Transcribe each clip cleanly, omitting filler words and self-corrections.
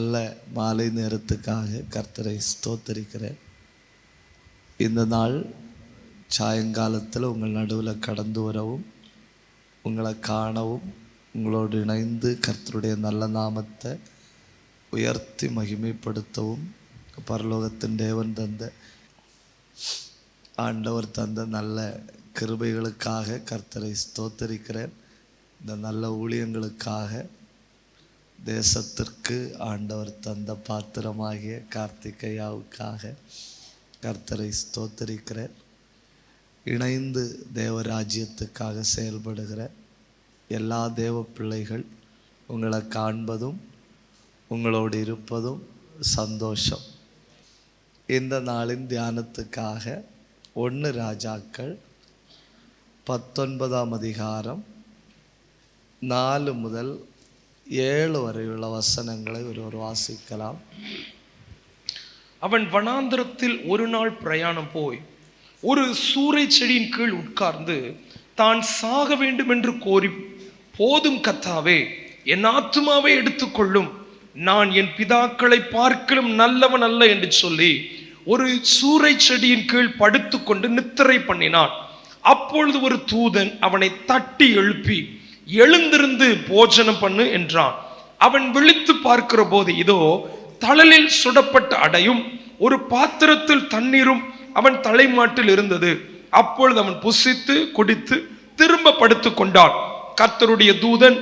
நல்ல மாலை நேரத்துக்காக கர்த்தரை ஸ்தோத்தரிக்கிறேன். இந்த நாள் சாயங்காலத்தில் உங்கள் நடுவில் கடந்து வரவும், உங்களை காணவும், உங்களோடு இணைந்து கர்த்தருடைய நல்ல நாமத்தை உயர்த்தி மகிமைப்படுத்தவும் பரலோகத்தின் தேவன் தந்த ஆண்டவர் தந்த நல்ல கிருபைகளுக்காக கர்த்தரை ஸ்தோத்தரிக்கிறேன். இந்த நல்ல ஊழியங்களுக்காக தேசத்திற்கு ஆண்டவர் தந்த பாத்திரமாகிய கார்த்திகையாவுக்காக கர்த்தரை ஸ்தோத்தரிக்கிறேன். இணைந்து தேவராஜ்யத்துக்காக செயல்படுகிற எல்லா தேவ பிள்ளைகள் உங்களை காண்பதும் உங்களோடு இருப்பதும் சந்தோஷம். இந்த நாளின் தியானத்துக்காக 1 ராஜாக்கள் 19ஆம் அதிகாரம் 4 முதல் 7 வரையுள்ள வசனங்களை ஒருவர் வாசிக்கலாம். அவன் வனாந்தரத்தில் ஒரு நாள் பிரயாணம் போய் ஒரு சூரை செடியின் கீழ் உட்கார்ந்து தான் சாக வேண்டும் என்று கோரி, போதும் கர்த்தாவே, என் ஆத்துமாவை எடுத்துக்கொள்ளும், நான் என் பிதாக்களை பார்க்கலும் நல்லவன் அல்ல என்று சொல்லி ஒரு சூரை செடியின் கீழ் படுத்துக்கொண்டு நித்திரை பண்ணினான். அப்பொழுது ஒரு தூதன் அவனை தட்டி எழுப்பி, எழுந்திருந்து போஜனம் பண்ணு என்றான். அவன் விழித்து பார்க்கிற போது இதோ தழலில் சுடப்பட்ட அடையும் ஒரு பாத்திரத்தில் தண்ணீரும் அவன் தலைமாட்டில் இருந்தது. அப்பொழுது அவன் புசித்து குடித்து திரும்ப படுத்து கொண்டான். கர்த்தருடைய தூதன்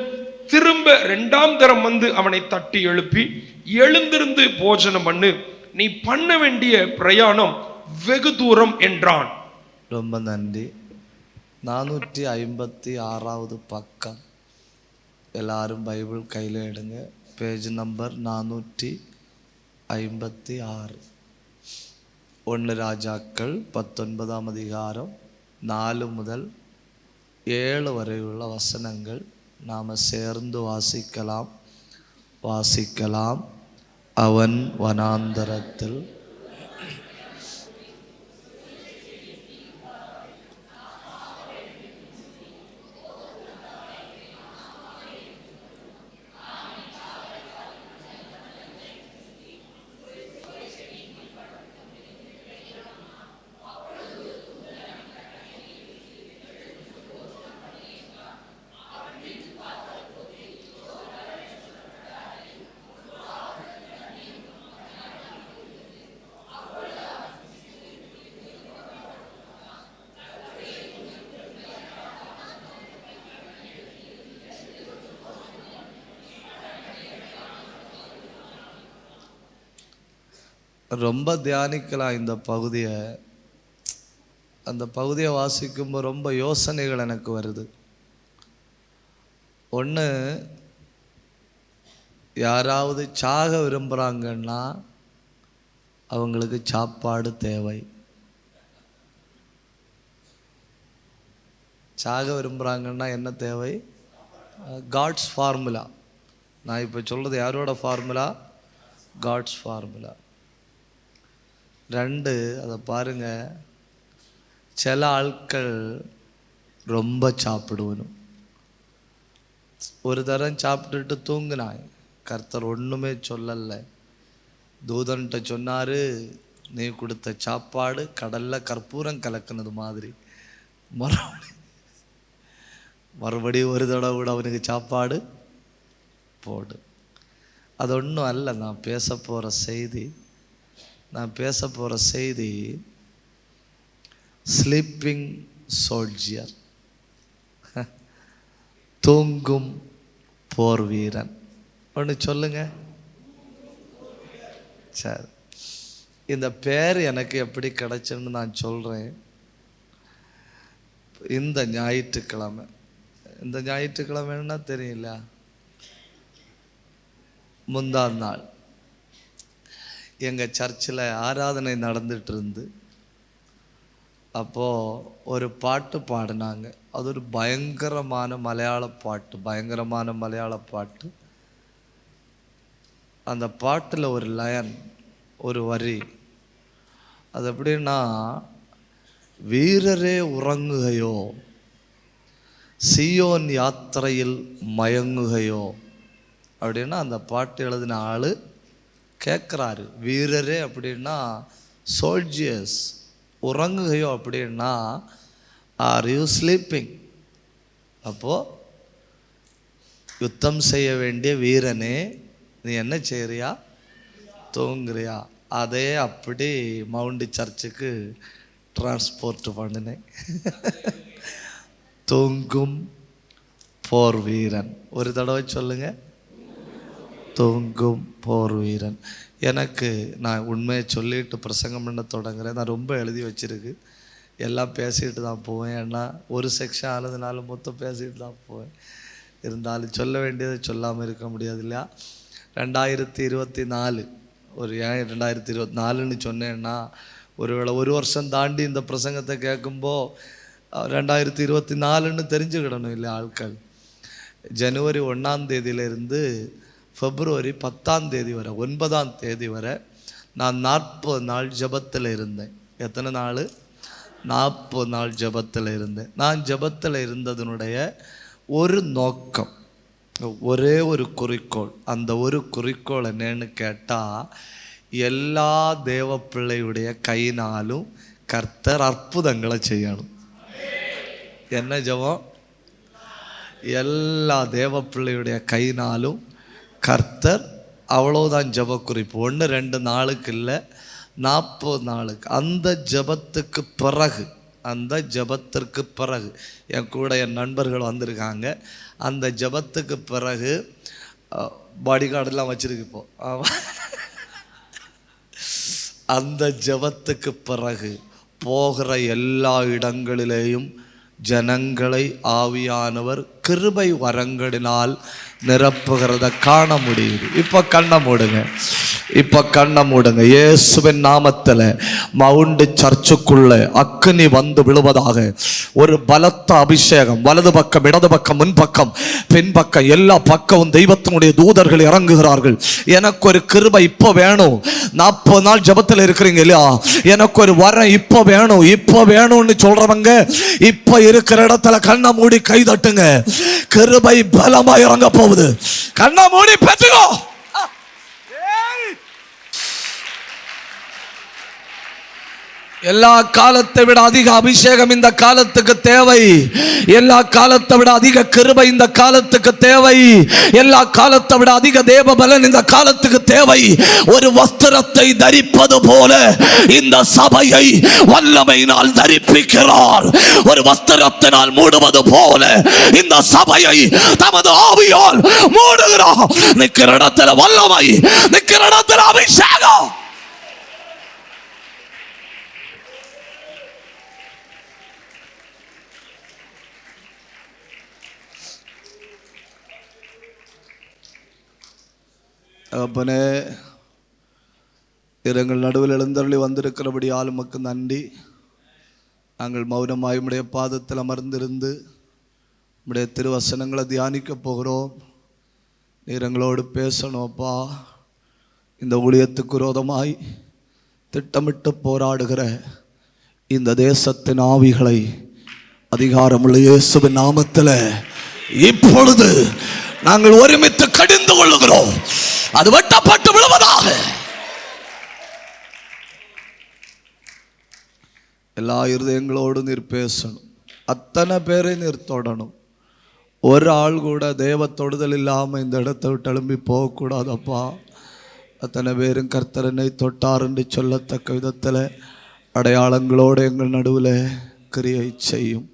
திரும்ப 2ஆம் தரம் வந்து அவனை தட்டி எழுப்பி, எழுந்திருந்து போஜனம் பண்ணு, நீ பண்ண வேண்டிய பிரயாணம் வெகு தூரம் என்றான். ரொம்ப நன்றி. 456வது பக்கம். எல்லாரும் பைபிள் கையில் எடுங்க. Page number 456. 1 ராஜாக்கள் 19ஆம் அதிகாரம் 4 முதல் 7 வரையுள்ள வசனங்கள் நாம் சேர்ந்து வாசிக்கலாம். அவன் வனாந்தரத்தில் ரொம்ப தியானிக்கலாம் இந்த பகுதியை. அந்த பகுதியை வாசிக்கும்போது ரொம்ப யோசனைகள் எனக்கு வருது. ஒன்று, யாராவது சாக விரும்புகிறாங்கன்னா அவங்களுக்கு சாப்பாடு தேவை. சாக விரும்புகிறாங்கன்னா என்ன தேவை? God's formula. நான் இப்போ சொல்கிறது யாரோட ஃபார்முலா? God's formula. 2, அதை பாருங்கள், சில ஆட்கள் ரொம்ப சாப்பிடுவனும். ஒரு தரம் சாப்பிட்டுட்டு தூங்கினாய். கர்த்தர் ஒன்றுமே சொல்லலை. தூதன்கிட்ட சொன்னார், நீ கொடுத்த சாப்பாடு கடலில் கற்பூரம் கலக்குனது மாதிரி. மறுபடியும் ஒரு தடவை கூட அவனுக்கு சாப்பாடு போடு. அது ஒன்றும் அல்ல. நான் பேச போகிற செய்தி ஸ்லீப்பிங் சோல்ஜியர், தூங்கும் போர் வீரன். ஒன்று சொல்லுங்க. சரி, இந்த பேர் எனக்கு எப்படி கிடைச்சுன்னு நான் சொல்கிறேன். இந்த ஞாயிற்றுக்கிழமைன்னா தெரியல, முந்தாம் நாள் எங்கள் சர்ச்சில் ஆராதனை நடந்துட்டு இருந்து, அப்போது ஒரு பாட்டு பாடினாங்க. அது ஒரு பயங்கரமான மலையாள பாட்டு. அந்த பாட்டில் ஒரு லைன், ஒரு வரி, அது எப்படின்னா, வீரரே உறங்குகையோ, சியோன் யாத்திரையில் மயங்குகையோ அப்படின்னா அந்த பாட்டு எழுதின ஆள் கேட்குறாரு. வீரரே அப்படின்னா சோல்ஜியர்ஸ். உறங்குகையோ அப்படின்னா ஆர் யூ ஸ்லீப்பிங்? அப்போது யுத்தம் செய்ய வேண்டிய வீரனே, நீ என்ன செய்கிறியா? தூங்குறியா? அதே அப்படி மவுண்ட் சர்ச்சுக்கு டிரான்ஸ்போர்ட் பண்ணினேன். தூங்கும் போர் வீரன். ஒரு தடவை சொல்லுங்க, தூங்கும் போர் வீரன். எனக்கு நான் உண்மையை சொல்லிட்டு பிரசங்கம் பண்ண தொடங்குறேன். நான் ரொம்ப எழுதி வச்சிருக்கு, எல்லாம் பேசிட்டு தான் போவேன். ஏன்னா ஒரு செக்ஷன் ஆனதுனால மொத்தம் பேசிட்டு தான் போவேன். இருந்தாலும் சொல்ல வேண்டியதை சொல்லாமல் இருக்க முடியாது இல்லையா? 2024 ஒரு ஏன் 2024ன்னு சொன்னேன்னா, ஒருவேளை ஒரு வருஷம் தாண்டி இந்த பிரசங்கத்தை கேட்கும்போ 2024ன்னு தெரிஞ்சுக்கிடணும் இல்லை ஆட்கள். ஜனவரி 1ஆம் தேதியிலிருந்து பிப்ரவரி 10ஆம் தேதி வரை 9ஆம் தேதி வரை நான் 40 நாள் ஜபத்தில் இருந்தேன். எத்தனை நாள்? 40 நாள் ஜபத்தில் இருந்தேன். நான் ஜபத்தில் இருந்ததனுடைய ஒரு நோக்கம், ஒரே ஒரு குறிக்கோள். அந்த ஒரு குறிக்கோள் என்னன்னு கேட்டால், எல்லா தேவ பிள்ளையுடைய கையினாலும் கர்த்தர் அற்புதங்களை செய்யணும். என்ன ஜபம்? எல்லா தேவ பிள்ளையுடைய கையினாலும் கர்த்தர், அவ்வளோதான் ஜப குறிப்பு. 1-2 நாளுக்கு இல்லை, 40 நாளுக்கு. அந்த ஜபத்துக்கு பிறகு, அந்த ஜபத்திற்கு பிறகு என் கூட என் நண்பர்கள் வந்திருக்காங்க. அந்த ஜபத்துக்கு பிறகு பாடி கார்டெல்லாம் வச்சிருக்கு இப்போ. அந்த ஜபத்துக்கு பிறகு போகிற எல்லா இடங்களிலேயும் ஜனங்களை ஆவியானவர் கிருபை வரங்களினால் நிரப்புகிறத காண முடியுது. இப்போ கண்ணை மூடுங்க, இப்போ கண்ணை மூடுங்க. இயேசுவின் நாமத்தில் மவுண்ட் சர்ச்சுக்குள்ள அக்கினி வந்து விழுவதாக. ஒரு பலத்த அபிஷேகம், வலது பக்கம், இடது பக்கம், முன்பக்கம், பின்பக்கம், எல்லா பக்கமும் தெய்வத்தினுடைய தூதர்கள் இறங்குகிறார்கள். எனக்கு ஒரு கிருபை இப்போ வேணும். 40 நாள் ஜபத்தில் இருக்கிறீங்க இல்லையா? எனக்கு ஒரு வரம் இப்போ வேணும், இப்போ வேணும்னு சொல்றவங்க இப்போ இருக்கிற இடத்துல கண்ணை மூடி கை தட்டுங்க. கிருபை பலமா இறங்க போகுது. கண்ணை மூடி பெற்றுக்கோ. எல்லா காலத்தை விட அதிக அபிஷேகம் இந்த காலத்துக்கு தேவை. எல்லா காலத்தை விட அதிக கிருபை இந்த காலத்துக்கு தேவை. எல்லா காலத்தை விட அதிக தேவ பலன் இந்த காலத்துக்கு தேவை. ஒரு வஸ்திரத்தை தரிப்பது போல இந்த சபையை வல்லமையினால் தரிப்பிக்கிறார். ஒரு வஸ்திரத்தினால் மூடுவது போல இந்த சபையை தமது ஆவியால் மூடுகிறார். நிக்கிற இடத்துல வல்லமை, நிக்கிற இடத்துல அபிஷேகம். அப்பனே, எங்கள் நடுவில் எழுந்தருளி வந்திருக்கிறபடியால் உமக்கு நன்றி. நாங்கள் மௌனமாய் உம்முடைய பாதத்தில் அமர்ந்திருந்து உம்முடைய திருவசனங்களை தியானிக்க போகிறோம். நீர் எங்களோடு பேசணும்ப்பா. இந்த ஊழியத்துக்கு விரோதமாய் திட்டமிட்டு போராடுகிற இந்த தேசத்தின் ஆவிகளை அதிகாரமுள்ள இயேசுவின் நாமத்தில் இப்பொழுது நாங்கள் ஒருமித்து கடிந்து கொள்ளுகிறோம். அது வெட்டப்பட்டு விழுவதாக. எல்லா இருதயங்களோடு நீர் பேசணும். அத்தனை பேரை நீர் தொடணும். ஒரு ஆள் கூட தேவ தொடுதல் இல்லாமல் இந்த இடத்தை விட்டு எழும்பி போகக்கூடாதப்பா. அத்தனை பேரும் கர்த்தரனை தொட்டார் என்று சொல்லத்தக்க விதத்தில் அடையாளங்களோடு எங்கள் நடுவில் கிரியை செய்யும்.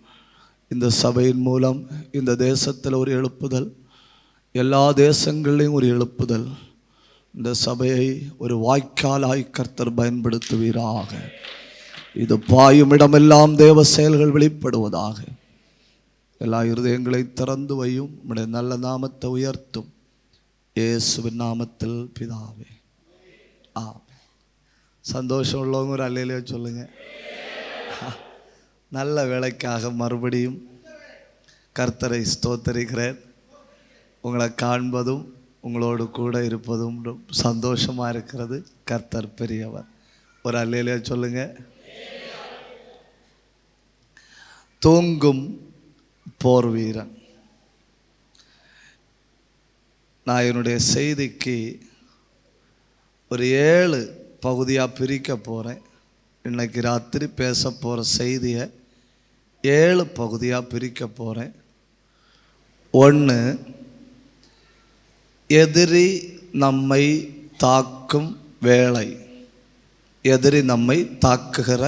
இந்த சபையின் மூலம் இந்த தேசத்தில் ஒரு எழுப்புதல், எல்லா தேசங்களிலும் ஒரு எழுப்புதல். இந்த சபையை ஒரு வாய்க்காலாய் கர்த்தர் பயன்படுத்துவீராக. இது பாயும் இடமெல்லாம் தேவ செயல்கள் வெளிப்படுவதாக. எல்லா இருதயங்களை திறந்து வையும். உம்முடைய நல்ல நாமத்தை உயர்த்தும் இயேசுவின் நாமத்தில் பிதாவே, ஆமென். சந்தோஷம் உள்ளவங்க ஒரு அல்லேலூயா சொல்லுங்க. நல்ல வேலைக்காக மறுபடியும் கர்த்தரை ஸ்தோத்தரிக்கிறேன். உங்களை காண்பதும் உங்களோடு கூட இருப்பதும் சந்தோஷமாக இருக்கிறது. கர்த்தர் பெரியவர். ஒரு அல்லேலூயா சொல்லுங்க. தூங்கும் போர் வீரன். நான் என்னுடைய செய்திக்கு ஒரு 7 பகுதியாக பிரிக்க போகிறேன். இன்னைக்கு ராத்திரி பேச போகிற செய்தியை 7 பகுதியாக பிரிக்க போகிறேன். 1, எதிரி நம்மை தாக்கும் வேளை. எதிரி நம்மை தாக்குகிற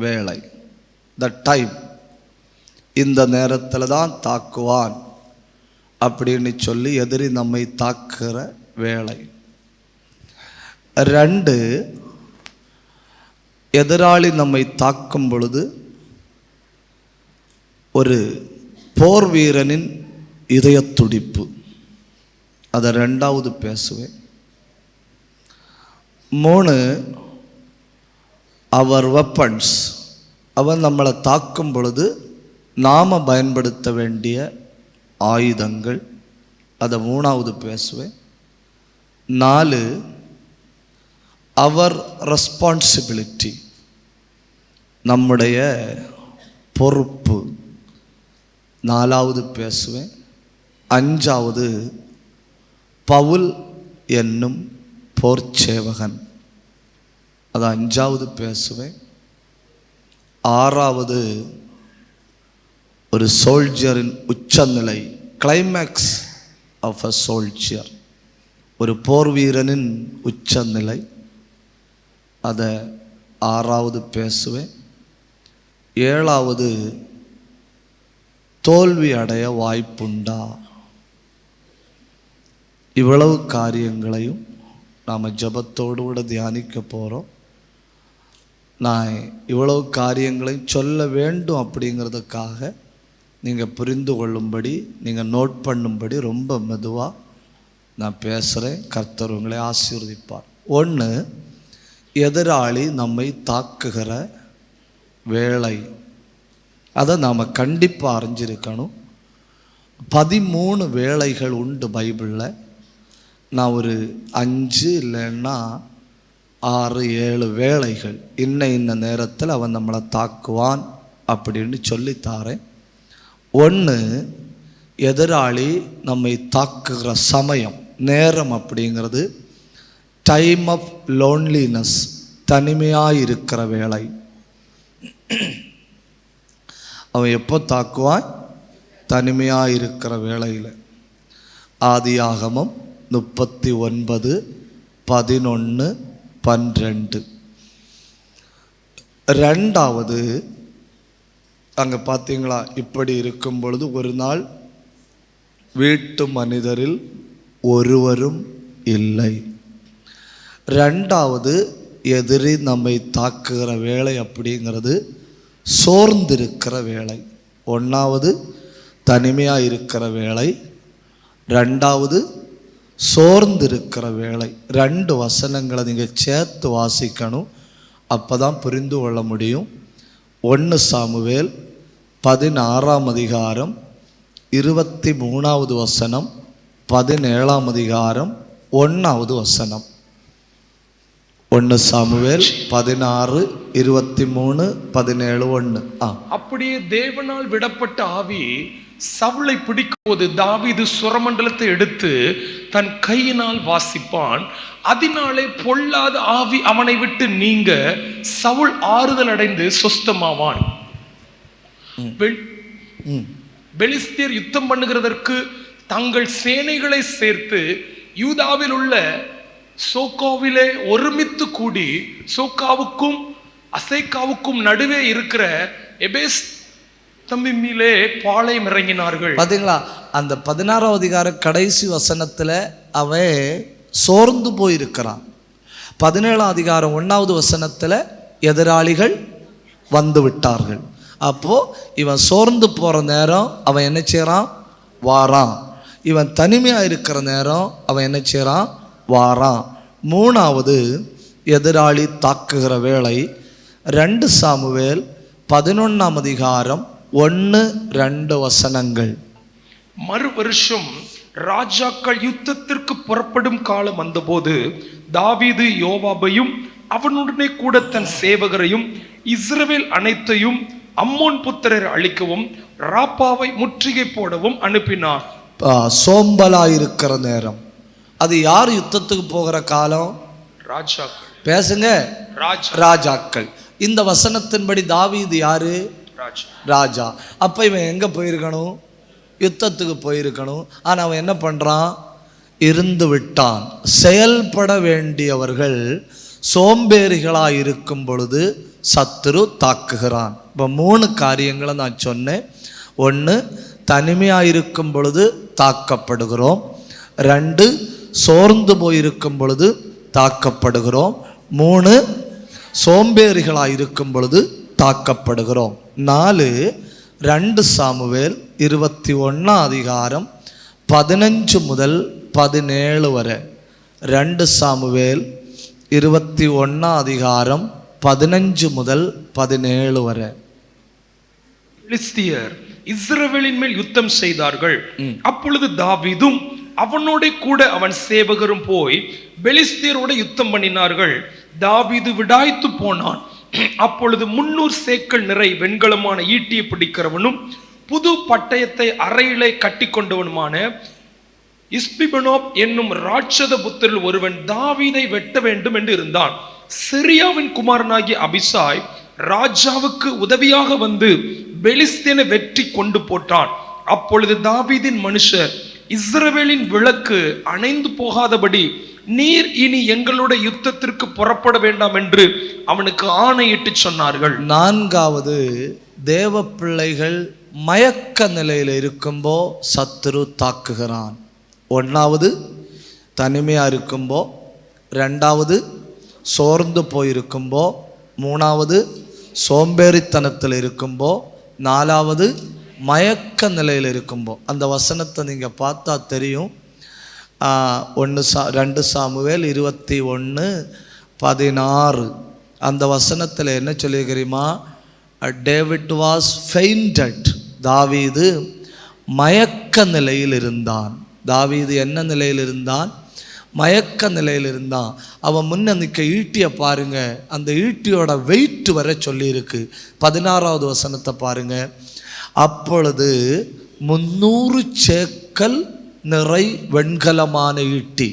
வேளை, த டைம். இந்த நேரத்தில் தான் தாக்குவான் அப்படின்னு சொல்லி எதிரி நம்மை தாக்குகிற வேளை. 2, எதிராளி நம்மை தாக்கும் பொழுது ஒரு போர் வீரனின் இதய துடிப்பு. அதை 2வது பேசுவேன். 3, அவர் வெப்பன்ஸ். அவன் நம்மளை தாக்கும் பொழுது நாம் பயன்படுத்த வேண்டிய ஆயுதங்கள். அதை 3வது பேசுவேன். 4, அவர் ரெஸ்பான்சிபிலிட்டி, நம்முடைய பொறுப்பு. 4வது பேசுவேன். 5வது பவுல் என்னும் போர்ச்சேவகன். அது 5வது பேசுவேன். 6வது ஒரு சோல்ஜரின் உச்சநிலை, கிளைமேக்ஸ் ஆஃப் அ சோல்ஜர், ஒரு போர் வீரனின் உச்சநிலை. அதை 6வது பேசுவேன். 7வது தோல்வி அடைய வாய்ப்புண்டா. இவ்வளவு காரியங்களையும் நாம் ஜபத்தோடு கூட தியானிக்க போகிறோம். நான் இவ்வளவு காரியங்களையும் சொல்ல வேண்டும் அப்படிங்கிறதுக்காக நீங்கள் புரிந்து கொள்ளும்படி, நீங்கள் நோட் பண்ணும்படி ரொம்ப மெதுவாக நான் பேசுகிறேன். கர்த்தர் உங்களை ஆசீர்வதிப்பார். 1, எதிராளி நம்மை தாக்குகிற வேளை. அதை நாம் கண்டிப்பாக அறிஞ்சிருக்கணும். 13 வேளைகள் உண்டு பைபிளில். நான் ஒரு 5 இல்லைன்னா 6, 7 வேளைகள், இன்ன நேரத்தில் அவன் நம்மளை தாக்குவான் அப்படின்னு சொல்லித்தாரேன். 1, எதிராளி நம்மை தாக்குகிற சமயம், நேரம் அப்படிங்கிறது டைம் ஆஃப் லோன்லினஸ், தனிமையாக இருக்கிற வேளை. அவன் எப்போ தாக்குவான்? தனிமையாக இருக்கிற வேளையில். ஆதியாகமம் 39, 11, 12. 2வது அங்கே பார்த்தீங்களா, இப்படி இருக்கும் பொழுது ஒரு நாள் வீட்டு மனிதரில் ஒருவரும் இல்லை. 2வது எதிரி நம்மை தாக்குகிற வேளை அப்படிங்கிறது சோர்ந்திருக்கிற வேளை. 1வது தனிமையாக இருக்கிற வேளை, 2வது சோர்ந்திருக்கிற வேளை. 2 வசனங்களை நீங்கள் சேர்த்து வாசிக்கணும், அப்போ தான் புரிந்து கொள்ள முடியும். 1 சாமுவேல் 16ஆம் அதிகாரம் 23வது வசனம், 17ஆம் அதிகாரம் 1வது வசனம். 1 சாமுவேல் 16, 23, 17, 1. அப்படியே தேவனால் விடப்பட்ட ஆவி சவுலை பிடிக்கும்போது தாவீது சுரமண்டலத்தை எடுத்து தன் கையினால் வாசிப்பான். அதனாலே பொல்லாத ஆவி அவனை விட்டு நீங்க சவுல் ஆறுதல் அடைந்து சொஸ்தமாவான். பெலிஸ்தியர் யுத்தம் பண்ணுகிறதற்கு தங்கள் சேனைகளை சேர்த்து யூதாவில் உள்ள சோக்காவிலே ஒருமித்து கூடி சோக்காவுக்கும் அசேக்காவுக்கும் நடுவே இருக்கிற எபேஸ் தம்பிமிலே பாளையம் இறங்கினார்கள். பார்த்தீங்களா, அந்த 16ஆம் அதிகார கடைசி வசனத்தில் அவன் சோர்ந்து போயிருக்கிறான். 17ஆம் அதிகாரம் 1வது வசனத்தில் எதிராளிகள் வந்து விட்டார்கள். அப்போது இவன் சோர்ந்து போகிற நேரம் அவன் என்ன செய்கிறான்? வாரான். இவன் தனிமையாக இருக்கிற நேரம் அவன் என்ன செய்கிறான்? வாரான். 3வது எதிராளி தாக்குகிற வேளை 2 சாமுவேல் 11ஆம் அதிகாரம் 1, 2 வசனங்கள். மறு வருஷம் ராஜாக்கள் யுத்தத்திற்கு புறப்படும் காலம் வந்தபோது தாவீது யோவாபையும் அவனுடனே கூட தன் சேவகரையும் இஸ்ரவேல் அனைத்தையும் அம்மோன் புத்திரரை அழிக்கவும் ராப்பாவை முற்றுகை போடவும் அனுப்பினார். சோம்பலாயிருக்கிற நேரம். அது யார் யுத்தத்துக்கு போகிற காலம்? ராஜாக்கள். பேசுங்க. ராஜாக்கள். இந்த வசனத்தின்படி தாவீது யாரு? ராஜா. அப்ப இவன் எங்க போயிருக்கணும்? யுத்தத்துக்கு போயிருக்கணும். ஆனா அவன் என்ன பண்றான்? இருந்து விட்டான். செயல்பட வேண்டியவர்கள் சோம்பேறிகளாக இருக்கும் பொழுது சத்துரு தாக்குகிறான். இப்போ 3 காரியங்களை நான் சொன்னேன். 1, தனிமையாக இருக்கும் பொழுது தாக்கப்படுகிறோம். 2, சோர்ந்து போயிருக்கும் பொழுது தாக்கப்படுகிறோம். 3, சோம்பேறிகளாக இருக்கும் பொழுது தாக்கப்படுகிறோம். 4, 2 சாமுவேல் 21 அதிகாரம் 15 முதல் 17 வரை. 2 சாமுவேல் 21 அதிகாரம் 15 முதல் 17 வரை. பெலிஸ்தியர் இஸ்ரவேலின் மேல் யுத்தம் செய்தார்கள். அப்பொழுது தாவீதும் அவனோட கூட அவன் சேவகரும் போய் பெலிஸ்தியரோட யுத்தம் பண்ணினார்கள். தாவீது விடாய்த்து போனான். அப்பொழுது 300 சேக்கல் நிறை வெண்கலமான ஈட்டியை பிடிக்கிறவனும் புது பட்டயத்தை அறையிலே கட்டி கொண்டவனுமான இஸ்பிபனோப் என்னும் ராட்சத புத்திரில் ஒருவன் தாவீதை வெட்ட வேண்டும் என்று இருந்தான். சிரியாவின் குமாரனாகிய அபிசாய் ராஜாவுக்கு உதவியாக வந்து பெலிஸ்தியனை வெற்றி கொண்டு போட்டான். அப்பொழுது தாவீதின் மனுஷர், இஸ்ரவேலின் விளக்கு அணைந்து போகாதபடி நீர் இனி எங்களுடைய யுத்தத்திற்கு புறப்பட வேண்டாம் என்று அவனுக்கு ஆணையிட்டு சொன்னார்கள். 4வது, தேவ பிள்ளைகள் மயக்க நிலையில் இருக்கும்போ சத்துரு தாக்குகிறான். 1வது தனிமையாக இருக்கும்போ, 2வது சோர்ந்து போயிருக்கும்போ, 3வது சோம்பேறித்தனத்தில் இருக்கும்போ, 4வது மயக்க நிலையில் இருக்கும்போ. அந்த வசனத்தை நீங்கள் பார்த்தா தெரியும். 2 சாமுவேல் 21:16 அந்த வசனத்தில் என்ன சொல்லியிருக்கிறீமா? David was fainted. தாவீது மயக்க நிலையில் இருந்தான். தாவீது என்ன நிலையில் இருந்தான்? மயக்க நிலையில் இருந்தான். அவன் முன்ன நிற்க ஈட்டியை பாருங்க, அந்த ஈட்டியோட வெயிட் வர சொல்லியிருக்கு. 16வது வசனத்தை பாருங்க. அப்பொழுது 300 சேக்கல் நிறை வெண்கலமான ஈட்டி.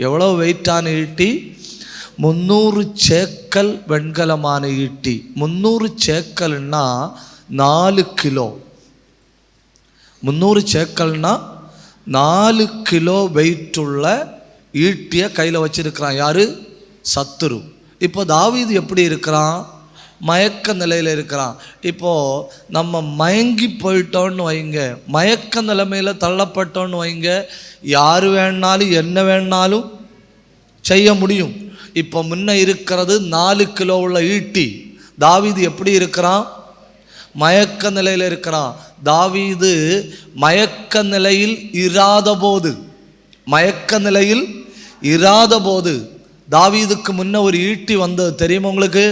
எவ்வளோ வெயிட்டான ஈட்டி? 300 சேக்கல் வெண்கலமான ஈட்டி. 300 சேக்கல்னா 4 கிலோ. 300 சேக்கல்னா 4 கிலோ வெயிட் உள்ள ஈட்டியை கையில் வச்சிருக்கிறான். யாரு? சத்துரு. இப்போ தாவீது எப்படி இருக்கிறான்? மயக்க நிலையில் இருக்கிறான். இப்போது நம்ம மயங்கி போயிட்டோன்னு வைங்க, மயக்க நிலைமையில் தள்ளப்பட்டோன்னு வைங்க, யார் வேணாலும் என்ன வேணாலும் செய்ய முடியும். இப்போ முன்ன இருக்கிறது 4 கிலோ உள்ள ஈட்டி. தாவீது எப்படி இருக்கிறான்? மயக்க நிலையில் இருக்கிறான். தாவீது மயக்க நிலையில் இராத போது தாவீதுக்கு முன்ன ஒரு ஈட்டி வந்தது தெரியுமா உங்களுக்கு?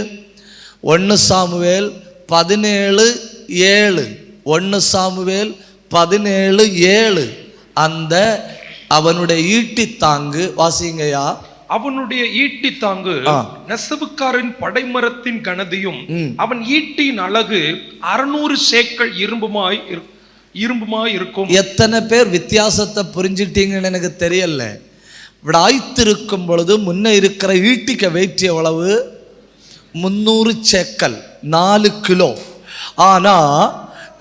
1 சாமுவேல் 17:7. 1 சாமுவேல் 17:7. அந்த அவனுடைய ஈட்டி தாங்கு வாசிங்கயா. அவனுடைய ஈட்டி தாங்கு நெசவுக்காரன் படைமரத்தின் கனதியும் அவன் ஈட்டியின் அழகு 600 சேக்கல் இரும்புமாய் இருக்கும். எத்தனை பேர் வித்தியாசத்தை புரிஞ்சுட்டீங்கன்னு எனக்கு தெரியல. விடாய்த்திருக்கும் பொழுது முன்ன இருக்கிற ஈட்டிக்க வெயிட் எவ்வளவு? 300 சேக்கல், 4 கிலோ. ஆனா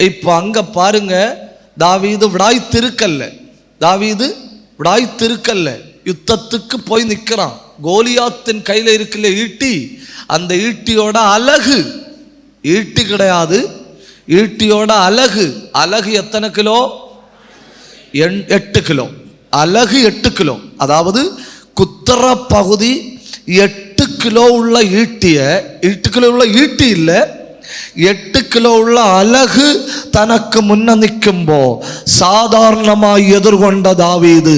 இப்போ அங்க பாருங்க, தாவீது விடாய்த்திருக்கல்ல, யுத்தத்துக்கு போய் நிற்கிறான். கோலியாத்தின் கையில் இருக்கல ஈட்டி, அந்த ஈட்டியோட அழகு, ஈட்டி கிடையாது, ஈட்டியோட அழகு எத்தனை கிலோ? 8 கிலோ. அழகு 8 கிலோ. அதாவது குத்தர பகுதி 8 கிலோ உள்ள ஈட்டிய, 8 கிலோ உள்ள ஈட்டி இல்லை, 8 கிலோ உள்ள அழகு தனக்கு முன்ன நிற்கும்போ சாதாரணமாய் எதிர்கொண்ட தாவீது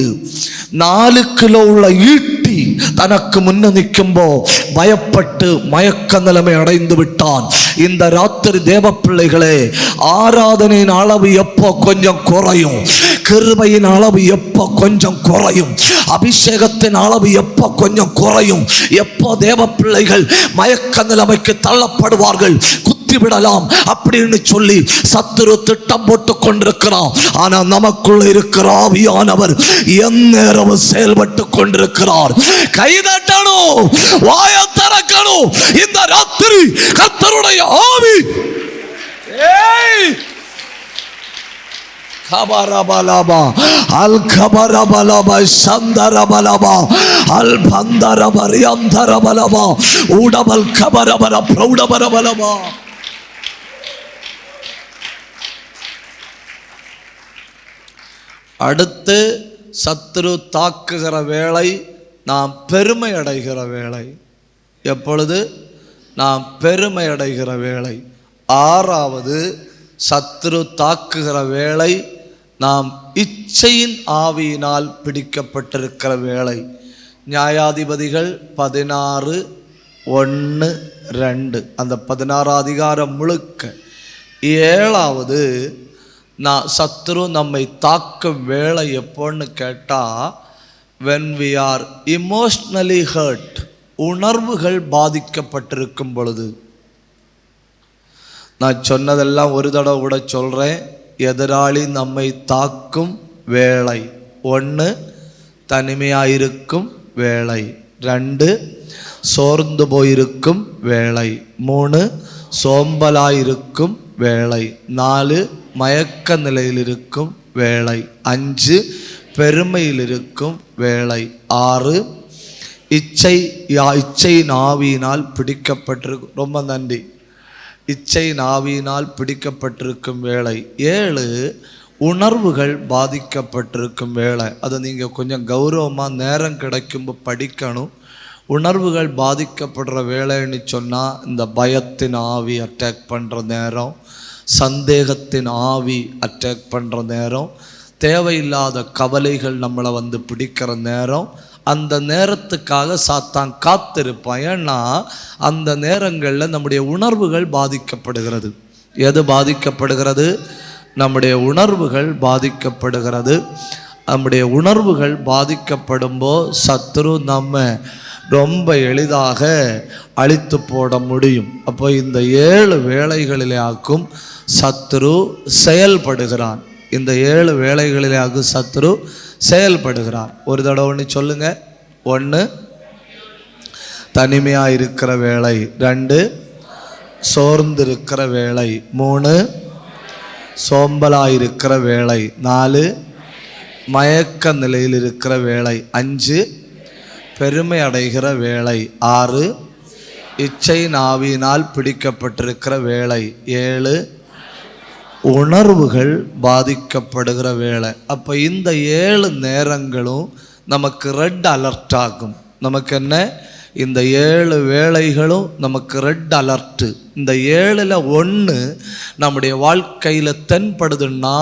4 கிலோ உள்ள ஈட்டி தனக்கு முன்ன நிற்கும்போ பயப்பட்டு மயக்க நிலைமை அடைந்து விட்டான். இந்த ராத்திரி தேவ பிள்ளைகளே, ஆராதனையின் அளவு எப்போ கொஞ்சம் குறையும், கிருபையின் அளவு எப்போ கொஞ்சம் குறையும், அபிஷேகத்தின் அளவு எப்போ கொஞ்சம் குறையும், எப்போ தேவ பிள்ளைகள் மயக்க நிலைமைக்கு தள்ளப்படுவார்கள், குத்தி அழித்து விடலாம் அப்படின்னு சொல்லி சத்துரு திட்டம் போட்டு கொண்டிருக்கிறான். ஆனா நமக்குள்ள இருக்கிற ஆவியானவர் எந்நேரமும் செயல்பட்டு கொண்டிருக்கிறார். கைதட்டணும், வாய திறக்கணும். இந்த ராத்திரி கர்த்தருடைய ஆவி கபரபலபா அல் கபரபலபா சந்தரபலபா அல் பந்தரபரியந்தரபலபா ஊடபல் கபரபர பிரௌடபரபலபா. அடுத்து சத்துரு தாக்குகிற வேளை நாம் பெருமை அடைகிற வேளை. எப்பொழுது? நாம் பெருமை அடைகிற வேளை. ஆறாவது சத்துரு தாக்குகிற வேளை நாம் இச்சையின் ஆவியினால் பிடிக்கப்பட்டிருக்கிற வேளை. நியாயாதிபதிகள் 16:1-2 அந்த 16 அதிகாரம் முழுக்க. ஏழாவது சத்துரு நம்மை தாக்கும் வேளை எப்போன்னு கேட்டால், when we are emotionally hurt, உணர்வுகள் பாதிக்கப்பட்டிருக்கும் பொழுது. நான் சொன்னதெல்லாம் ஒரு தடவை கூட சொல்கிறேன். எதிராளி நம்மை தாக்கும் வேளை. 1 தனிமையாயிருக்கும் வேளை, 2 சோர்ந்து போயிருக்கும் வேளை, 3 சோம்பலாயிருக்கும் வேளை, 4 மயக்க நிலையில் இருக்கும் வேளை, 5 பெருமையில் இருக்கும் வேளை, 6 இச்சையின் ஆவியினால் பிடிக்கப்பட்டிருக்கும். ரொம்ப நன்றி. இச்சையின் ஆவியினால் பிடிக்கப்பட்டிருக்கும் வேளை. 7 உணர்வுகள் பாதிக்கப்பட்டிருக்கும் வேளை. அதை நீங்கள் கொஞ்சம் கௌரவமாக நேரம் கிடைக்கும்போது படிக்கணும். உணர்வுகள் பாதிக்கப்படுற வேலைன்னு சொன்னால் இந்த பயத்தின் ஆவி அட்டாக் பண்ணுற நேரம், சந்தேகத்தின் ஆவி அட்டாக் பண்ணுற நேரம், தேவையில்லாத கவலைகள் நம்மளை வந்து பிடிக்கிற நேரம். அந்த நேரத்துக்காக சாத்தான் காத்திருப்பான். ஏன்னா அந்த நேரங்களில் நம்முடைய உணர்வுகள் பாதிக்கப்படுகிறது. எது பாதிக்கப்படுகிறது? நம்முடைய உணர்வுகள் பாதிக்கப்படுகிறது. நம்முடைய உணர்வுகள் பாதிக்கப்படும்போது சத்துரு நம்ம ரொம்ப எளிதாக அழித்து போட முடியும். அப்போ இந்த 7 வேளைகளிலேயாக்கும் சத்துரு செயல்படுகிறான். இந்த 7 வேளைகளிலேயாக்கும் சத்துரு செயல்படுகிறான். ஒரு தடவை ஒன்று சொல்லுங்க. 1 தனிமையாக இருக்கிற வேளை, 2 சோர்ந்திருக்கிற வேளை, 3 சோம்பலாயிருக்கிற வேளை, 4 மயக்க நிலையில் இருக்கிற வேளை, 5 பெருமை அடைகிற வேளை, 6 இச்சையின் ஆவியினால் பிடிக்கப்பட்டிருக்கிற வேளை, 7 உணர்வுகள் பாதிக்கப்படுகிற வேளை. அப்போ இந்த 7 நேரங்களும் நமக்கு ரெட் அலர்ட் ஆகும். நமக்கு என்ன? இந்த 7 வேளைகளும் நமக்கு ரெட் அலர்ட்டு. இந்த 7ல் 1 நம்முடைய வாழ்க்கையில் தென்படுதுன்னா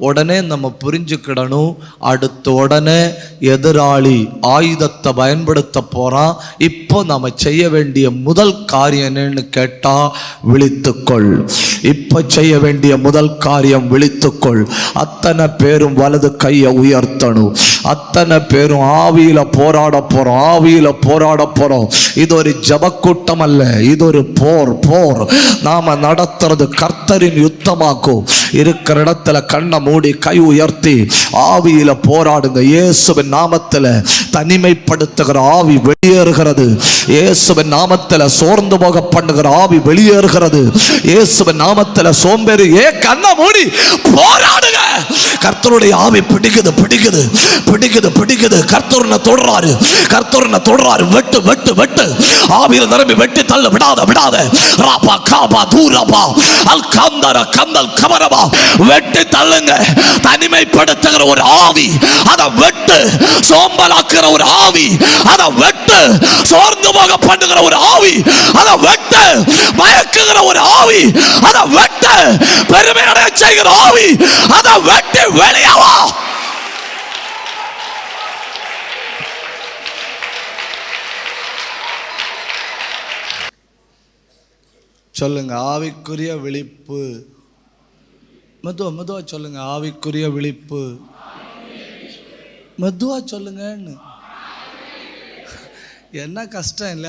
உடனே நம்ம புரிஞ்சுக்கிடணும். அடுத்து உடனே எதிராளி ஆயுதத்தை பயன்படுத்த போகிறான். இப்போ நம்ம செய்ய வேண்டிய முதல் காரியம் என்னன்னு கேட்டால், விழித்துக்கொள். இப்போ செய்ய வேண்டிய முதல் காரியம் விழித்துக்கொள். அத்தனை பேரும் வலது கையை உயர்த்தணும். அத்தனை பேரும் ஆவியில் போராட போகிறோம். ஆவியில் போராட போகிறோம். இது ஒரு ஜபக்கூட்டம் அல்ல, இது ஒரு போர். நாம நடத்துறது கர்த்தரின் யுத்தமாக்கும். இருக்கிற இடத்துல கண்ணை மூடி கை உயர்த்தி ஆவியில போராடுங்க. இயேசுவின் நாமத்தில் தனிமைப்படுத்துகிற ஆவி வெளியேறுகிறது. இயேசுவின் நாமத்தில் சோர்ந்து போக பண்ணுகிற ஆவி வெளியேறுகிறது. இயேசுவின் நாமத்தில் சோம்பேறி கண்ணை மூடி போராடுங்க. கர்த்தருடைய ஆவி பிடிக்குது. கர்த்தருனை தொடுறாரு. வெட்டு வெட்டு வெட்டு. ஆவியில நிரம்பி வெட்டி தள்ள விடாத. ராபா காபா தூரபா அல் கந்தர கந்தல் கமரபா. வெட்டி தள்ளுங்க. தனிமைப்படுத்துகிற ஒரு ஆவி அதை வெட்டு. சோம்பலாக்குற ஒரு ஆவி அதை வெட்டு. சோர்ந்து போக பண்ணுகிற ஒரு ஆவி அதை வெட்டு. மயக்குகிற ஒரு ஆவி அதை வெட்டு. பெருமையடைய செய்கிற ஆவி அதை வெட்டி வெளியாவா. சொல்லுங்க, ஆவிக்குரிய விழிப்பு. மெதுவா சொல்லுங்க, ஆவிக்குரிய விழிப்பு. மெதுவா சொல்லுங்கன்னு. என்ன கஷ்டம் இல்ல?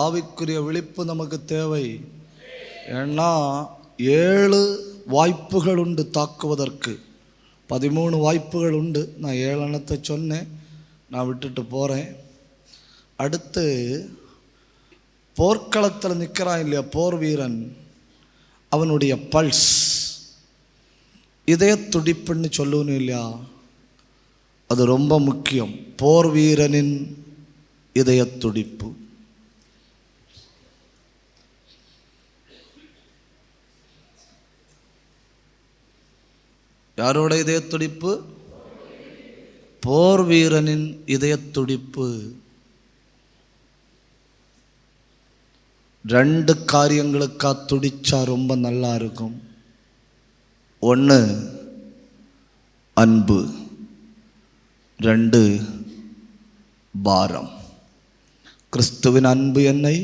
ஆவிக்குரிய விழிப்பு நமக்கு தேவை. ஏன்னா 7 வாய்ப்புகள் உண்டு தாக்குவதற்கு. 13 வாய்ப்புகள் உண்டு. நான் 7 எண்ணத்தை சொன்னேன், நான் விட்டுட்டு போகிறேன். அடுத்து போர்க்களத்தில் நிற்கிறான் இல்லையா போர் வீரன், அவனுடைய பல்ஸ், இதய துடிப்புன்னு சொல்லணும் இல்லையா, அது ரொம்ப முக்கியம். போர் வீரனின் இதய துடிப்பு. யாரோட இதய துடிப்பு? போர் வீரனின் இதய துடிப்பு. 2 காரியங்களுக்கா துடிச்சா ரொம்ப நல்லா இருக்கும். 1 அன்பு, 2 பாரம். கிறிஸ்துவின் அன்பு என்னை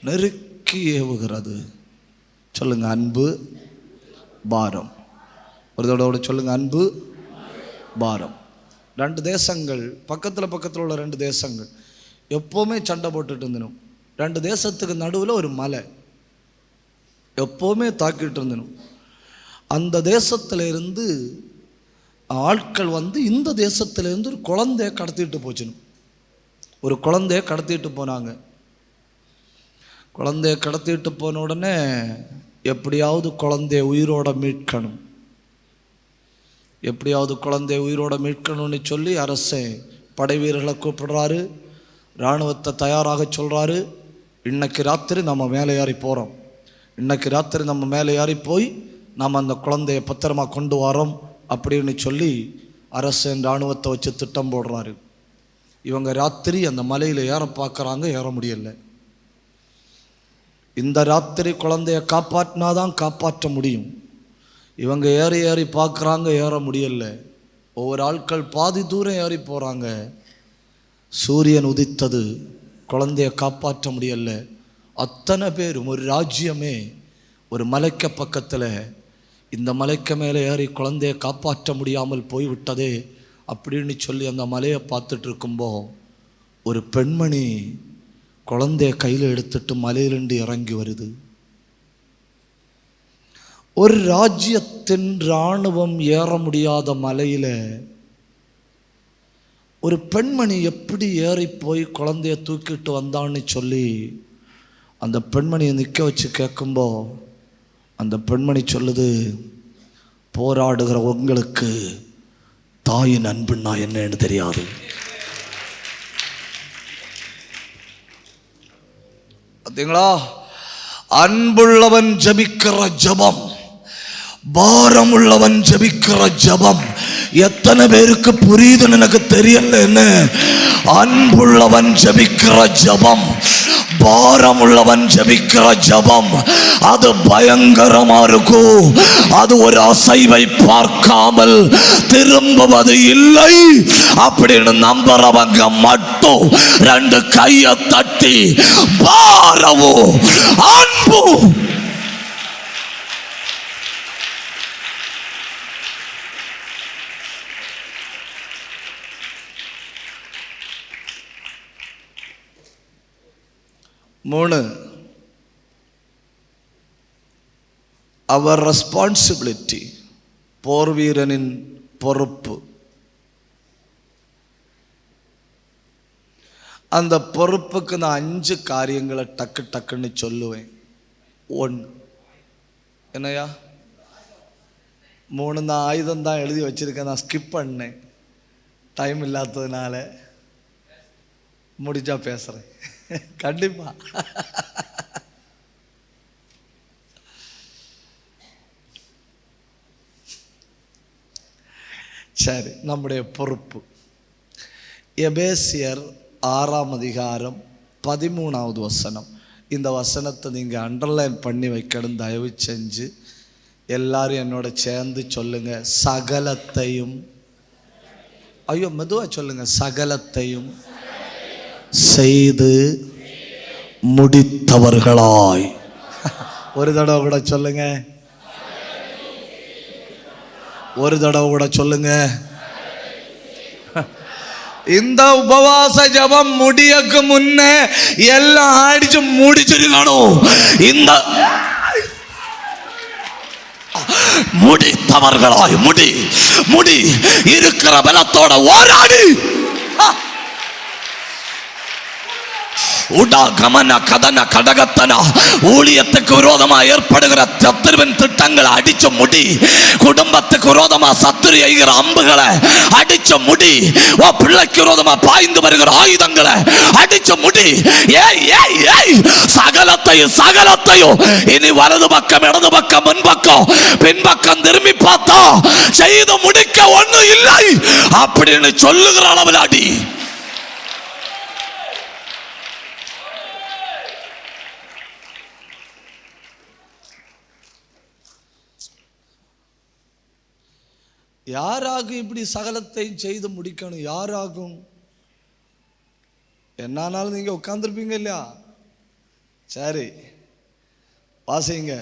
நெருக்கி ஏவுகிறது. சொல்லுங்க, அன்பு பாரம். ஒரு தடவை சொல்லுங்க, அன்பு பாரம். 2 தேசங்கள் பக்கத்தில் உள்ள 2 தேசங்கள் எப்போவுமே சண்டை போட்டுட்டு இருந்தனும். 2 தேசத்துக்கு நடுவில் ஒரு மலை எப்போவுமே தாக்கிட்டு இருந்தனும். அந்த தேசத்தில் இருந்து ஆட்கள் வந்து இந்த தேசத்திலேருந்து ஒரு குழந்தைய கடத்திட்டு போச்சுன்னு, ஒரு குழந்தைய கடத்திட்டு போனாங்க. குழந்தைய கடத்திட்டு போன உடனே எப்படியாவது குழந்தைய உயிரோட மீட்கணும், எப்படியாவது குழந்தைய உயிரோட மீட்கணும்னு சொல்லி அரசே படை வீரர்களை கூப்பிடுறாரு, இராணுவத்தை தயாராக சொல்கிறாரு. இன்னைக்கு ராத்திரி நம்ம மேலே ஏறி போகிறோம், இன்னைக்கு ராத்திரி நம்ம மேலே ஏறி போய் நாம் அந்த குழந்தைய பத்திரமா கொண்டு வரோம் அப்படின்னு சொல்லி அரசன் இராணுவத்தை வச்சு திட்டம் போடுறாரு. இவங்க ராத்திரி அந்த மலையில் ஏற பார்க்குறாங்க, ஏற முடியலை. இந்த ராத்திரி குழந்தைய காப்பாற்றினாதான் காப்பாற்ற முடியும். இவங்க ஏறி பார்க்குறாங்க, ஏற முடியலை. ஒவ்வொரு ஆட்கள் பாதி தூரம் ஏறி போகிறாங்க. சூரியன் உதித்தது, குழந்தைய காப்பாற்ற முடியலை. அத்தனை பேரும், ஒரு ராஜ்யமே ஒரு மலைக்க பக்கத்தில், இந்த மலைக்கு மேலே ஏறி குழந்தைய காப்பாற்ற முடியாமல் போய்விட்டதே அப்படின்னு சொல்லி அந்த மலையை பார்த்துட்டு இருக்கும்போ ஒரு பெண்மணி குழந்தைய கையில் எடுத்துட்டு மலையிலிருந்து இறங்கி வருது. ஒரு ராஜ்யத்தின் இராணுவம் ஏற முடியாத மலையில் ஒரு பெண்மணி எப்படி ஏறி போய் குழந்தைய தூக்கிட்டு வந்தான்னு சொல்லி அந்த பெண்மணியை நிற்க வச்சு கேட்கும்போ அந்த பெண்மணி சொல்லுது, போராடுகிற உங்களுக்கு தாயின் அன்புன்னா என்னன்னு தெரியாது. பார்த்தீங்களா? அன்புள்ளவன் ஜபிக்கிற ஜபம், பாரம் உள்ளவன் ஜபிக்கிற ஜபம் எத்தனை பேருக்கு புரியுதுன்னு எனக்கு தெரியல. என்ன? அன்புள்ளவன் ஜபிக்கிற ஜபம், பாரம் உள்ளவன் ஜபிக்கிற ஜபம், அது பயங்கரமா இருக்கும். அது ஒரு அசைவை பார்க்காமல் திரும்புவது இல்லை அப்படின்னு நம்புறவங்க மட்டும் 2 கையை தட்டி பாரமும் அன்பும் மூணு, அவர் ரெஸ்பான்சிபிலிட்டி, போர் வீரனின் பொறுப்பு. அந்த பொறுப்புக்கு நான் 5 காரியங்களை டக்குன்னு சொல்லுவேன். 1, என்னையா 3 நான் ஆயுதம் தான் எழுதி வச்சிருக்கேன், நான் ஸ்கிப் பண்ணேன் டைம் இல்லாததுனால. முடிஞ்சா பேசுறேன் கண்டிப்பா. சரி, நம்முடைய பொறுப்பு. எபேசியர் 6ஆம் அதிகாரம் 13வது வசனம். இந்த வசனத்தை நீங்கள் அண்டர்லைன் பண்ணி வைக்கணும் தயவு செஞ்சு. எல்லாரும் என்னோட சேர்ந்து சொல்லுங்க, சகலத்தையும், ஐயோ மெதுவா சொல்லுங்க, சகலத்தையும் செய்து முடித்தவர்களாய். ஒரு தடவை கூட சொல்லுங்க, ஒரு தடவை கூட சொல்லுங்க. இந்த உபவாச ஜபம் முடியக்கு முன்னே எல்லாம் அடிச்சு முடிச்சிருக்கணும். இந்த முடித்தவர்களாய் முடி முடி இருக்கிற பலத்தோட ஓராடி ஊழியத்துக்கு விரோதமா ஏற்படுகிற சத்துருவின் திட்டங்களை அடிச்ச முடி, குடும்பத்துக்கு விரோதமா சத்துரு எய்கிற அம்புகளை அடிச்ச முடி, பிள்ளைக்கு விரோதமா பாய்ந்து வருகிற ஆயுதங்களை அடிச்ச முடி. சகலத்தையும் இனி வலது பக்கம் இடது பக்கம் முன்பக்கம் பின்பக்கம் திரும்பி பார்த்தா செய்து முடிக்க ஒண்ணும் இல்லை அப்படின்னு சொல்லுகிற அளவில் அடி. யாராகும் இப்படி சகலத்தையும் செய்து முடிக்கணும்? யாராகும்? என்னானாலும் நீங்க உட்கார்ந்துருப்பீங்க இல்லையா? சரி, வாசிங்க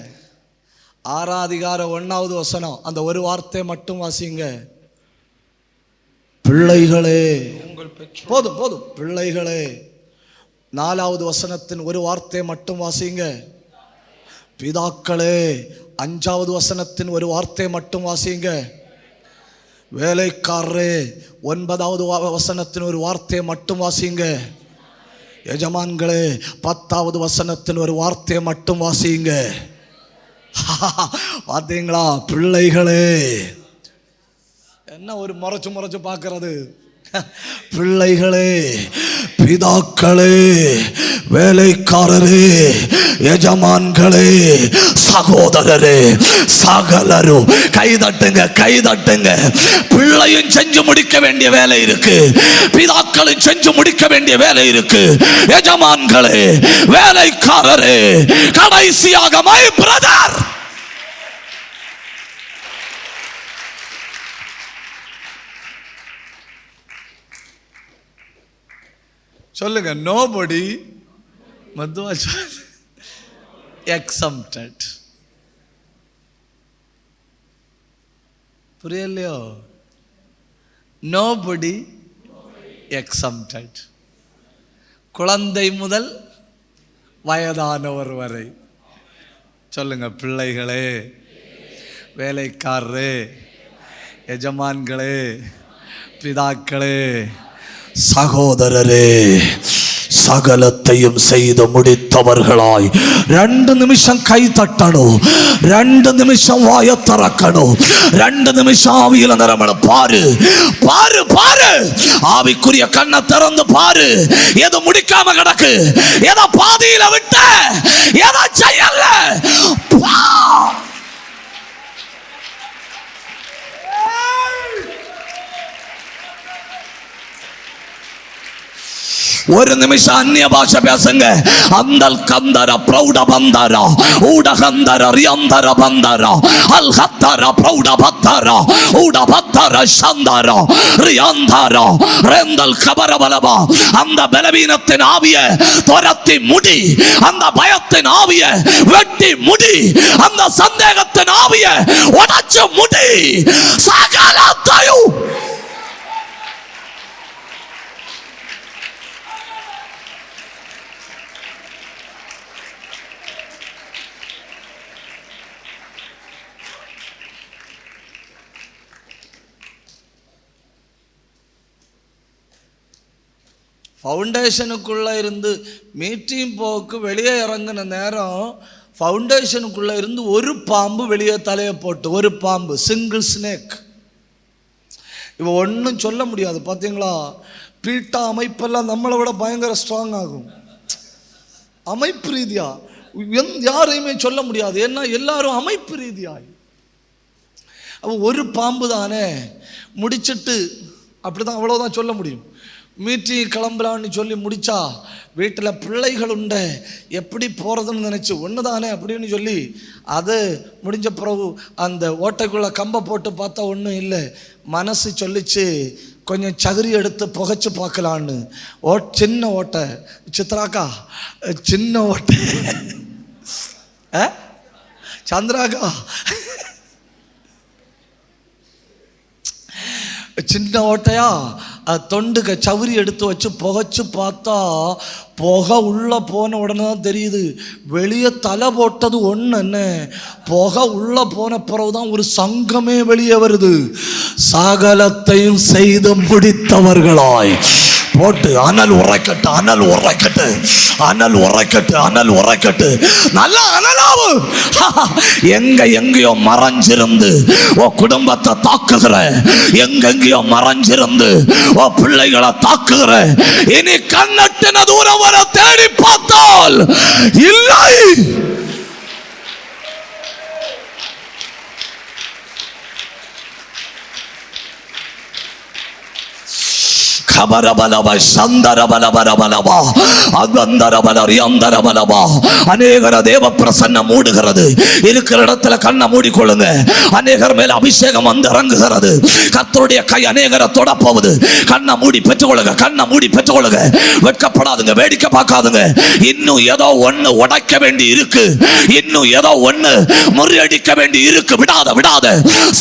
6ஆம் அதிகாரம் 1வது வசனம், அந்த ஒரு வார்த்தை மட்டும் வாசிங்க. பிள்ளைகளே, போதும் போதும், பிள்ளைகளே. 4வது வசனத்தின் ஒரு வார்த்தை மட்டும் வாசிங்க. பிதாக்களே. 5வது வசனத்தின் ஒரு வார்த்தை மட்டும் வாசிங்க. வேலைக்காரரே. 9வது வசனத்தின் ஒரு வார்த்தையை மட்டும் வாசிங்க. எஜமான்களே. 10வது வசனத்தின் ஒரு வார்த்தையை மட்டும் வாசிங்க. பார்த்தீங்களா? பிள்ளைகளே. என்ன ஒரு முறைச்சு பார்க்கறது? பிள்ளைகளே, பிதாக்களே, வேலைக்காரரே, எஜமான்களே, சகோதரரே, சகலரும் கைதட்டுங்க, கைதட்டுங்க. பிள்ளையும் செஞ்சு முடிக்க வேண்டிய வேலை இருக்கு, பிதாக்களும் செஞ்சு முடிக்க வேண்டிய வேலை இருக்கு. எஜமான்களே, வேலைக்காரரே, கடைசியாக மை பிரதர். சொல்லுங்க. Nobody exempted. புரியலையோ? Nobody exempted. குழந்தை முதல் வயதானவர் வரை. சொல்லுங்க. பிள்ளைகளே, வேலைக்காரரே, எஜமான்களே, பிதாக்களே, சகோதரரே, சகலத்தையும் செய்து முடித்தவர்களாய். 2 நிமிஷம் கை தட்டணும், 2 நிமிஷம் வாய திறக்கணும், 2 நிமிஷம் ஆவியில நிரம்பணும். பாரு பாரு பாரு, ஆவிக்குரிய கண்ணை திறந்து பாரு. எது முடிக்காம கிடக்கு, எதை பாதியில விட்ட, எதை செய்யல. ஒரு நிமிஷம் அந்நிய பாஷை பேசுங்க. அந்தல் கந்தர பிரௌட பந்தர ஊடகந்தர ரியந்தர பந்தர அல் ஹத்தர பிரௌட பத்தர ஊட பத்தர சந்தர ரியந்தர ரெந்தல் கபரபலபா. அந்த பலவீனத்தின் ஆவிய துரத்தி முடி, அந்த பயத்தின் ஆவிய வெட்டி முடி, அந்த சந்தேகத்தின் ஆவிய உடைச்சு முடி. சகலத்தையும் ஃபவுண்டேஷனுக்குள்ளே இருந்து மீட்டிங் போக்கு வெளியே இறங்கின நேரம் ஃபவுண்டேஷனுக்குள்ளே இருந்து ஒரு பாம்பு வெளியே தலையை போட்டு, ஒரு பாம்பு, சிங்கிள் ஸ்னேக். இப்போ ஒன்றும் சொல்ல முடியாது. பார்த்தீங்களா? பீட்டா அமைப்பெல்லாம் நம்மளை விட பயங்கர ஸ்ட்ராங் ஆகும். அமைப்பு ரீதியா யாரையுமே சொல்ல முடியாது. ஏன்னா எல்லாரும் அமைப்பு ரீதியாய். அப்போ ஒரு பாம்பு தானே முடிச்சிட்டு அப்படிதான், அவ்வளோதான் சொல்ல முடியும். மீட்டிங் கிளம்பலான்னு சொல்லி முடிச்சா வீட்டில் பிள்ளைகள் உண்டு, எப்படி போகிறதுன்னு நினச்சி ஒன்று தானே அப்படின்னு சொல்லி அது முடிஞ்ச பிறகு அந்த ஓட்டைக்குள்ளே கம்பை போட்டு பார்த்தா ஒன்றும் இல்லை. மனசு சொல்லிச்சு கொஞ்சம் சகரி எடுத்து புகைச்சு பார்க்கலான்னு. சின்ன ஓட்டை, சித்ராக்கா சின்ன ஓட்டை, சந்திராக்கா சின்ன ஓட்டையா, தொண்டுக சவுரி எடுத்து வச்சு புகைச்சு பார்த்தா புகை உள்ளே போன உடனே தான் தெரியுது வெளியே தலை போட்டது ஒன்று, என்ன புகை உள்ளே போன பிறகுதான் ஒரு சங்கமே வெளியே வருது. சகலத்தையும் செய்து முடித்தவர்களாய் போட்டு அனல் உரைக்கட்டு, அனல் உரைக்கட்டு, அனல் உரைக்கட்டு, அனல் உரைக்கட்டு, நல்ல அனலாவு. எங்கேயோ மறைஞ்சிருந்து ஓ குடும்பத்தை தாக்குகிற, எங்கெங்கயோ மறைஞ்சிருந்து ஓ பிள்ளைகளை தாக்குகிற, இனி கண்ணட்டின தூரம் வர தேடி பார்த்தால் இல்லை. அநேகர தேவ பிரசன்னம் மூடுகிறது. இருக்கிற இடத்துல கண்ணை மூடிக்கொள்ளுங்க. அநேகர் மேல அபிஷேகம் வந்து இறங்குகிறது. கர்த்தருடைய கை அநேகரை தொடப்போகுது. கண்ணை மூடி பெற்றுக்கொள்ளுங்க, கண்ணை மூடி பெற்றுக்கொள்ளுங்க. வெட்கப்படாதுங்க, வேடிக்கை பார்க்காதுங்க. இன்னும் ஏதோ ஒண்ணு உடைக்க வேண்டி இருக்கு, இன்னும் ஏதோ ஒண்ணு முறியடிக்க வேண்டி இருக்கு. விடாத விடாத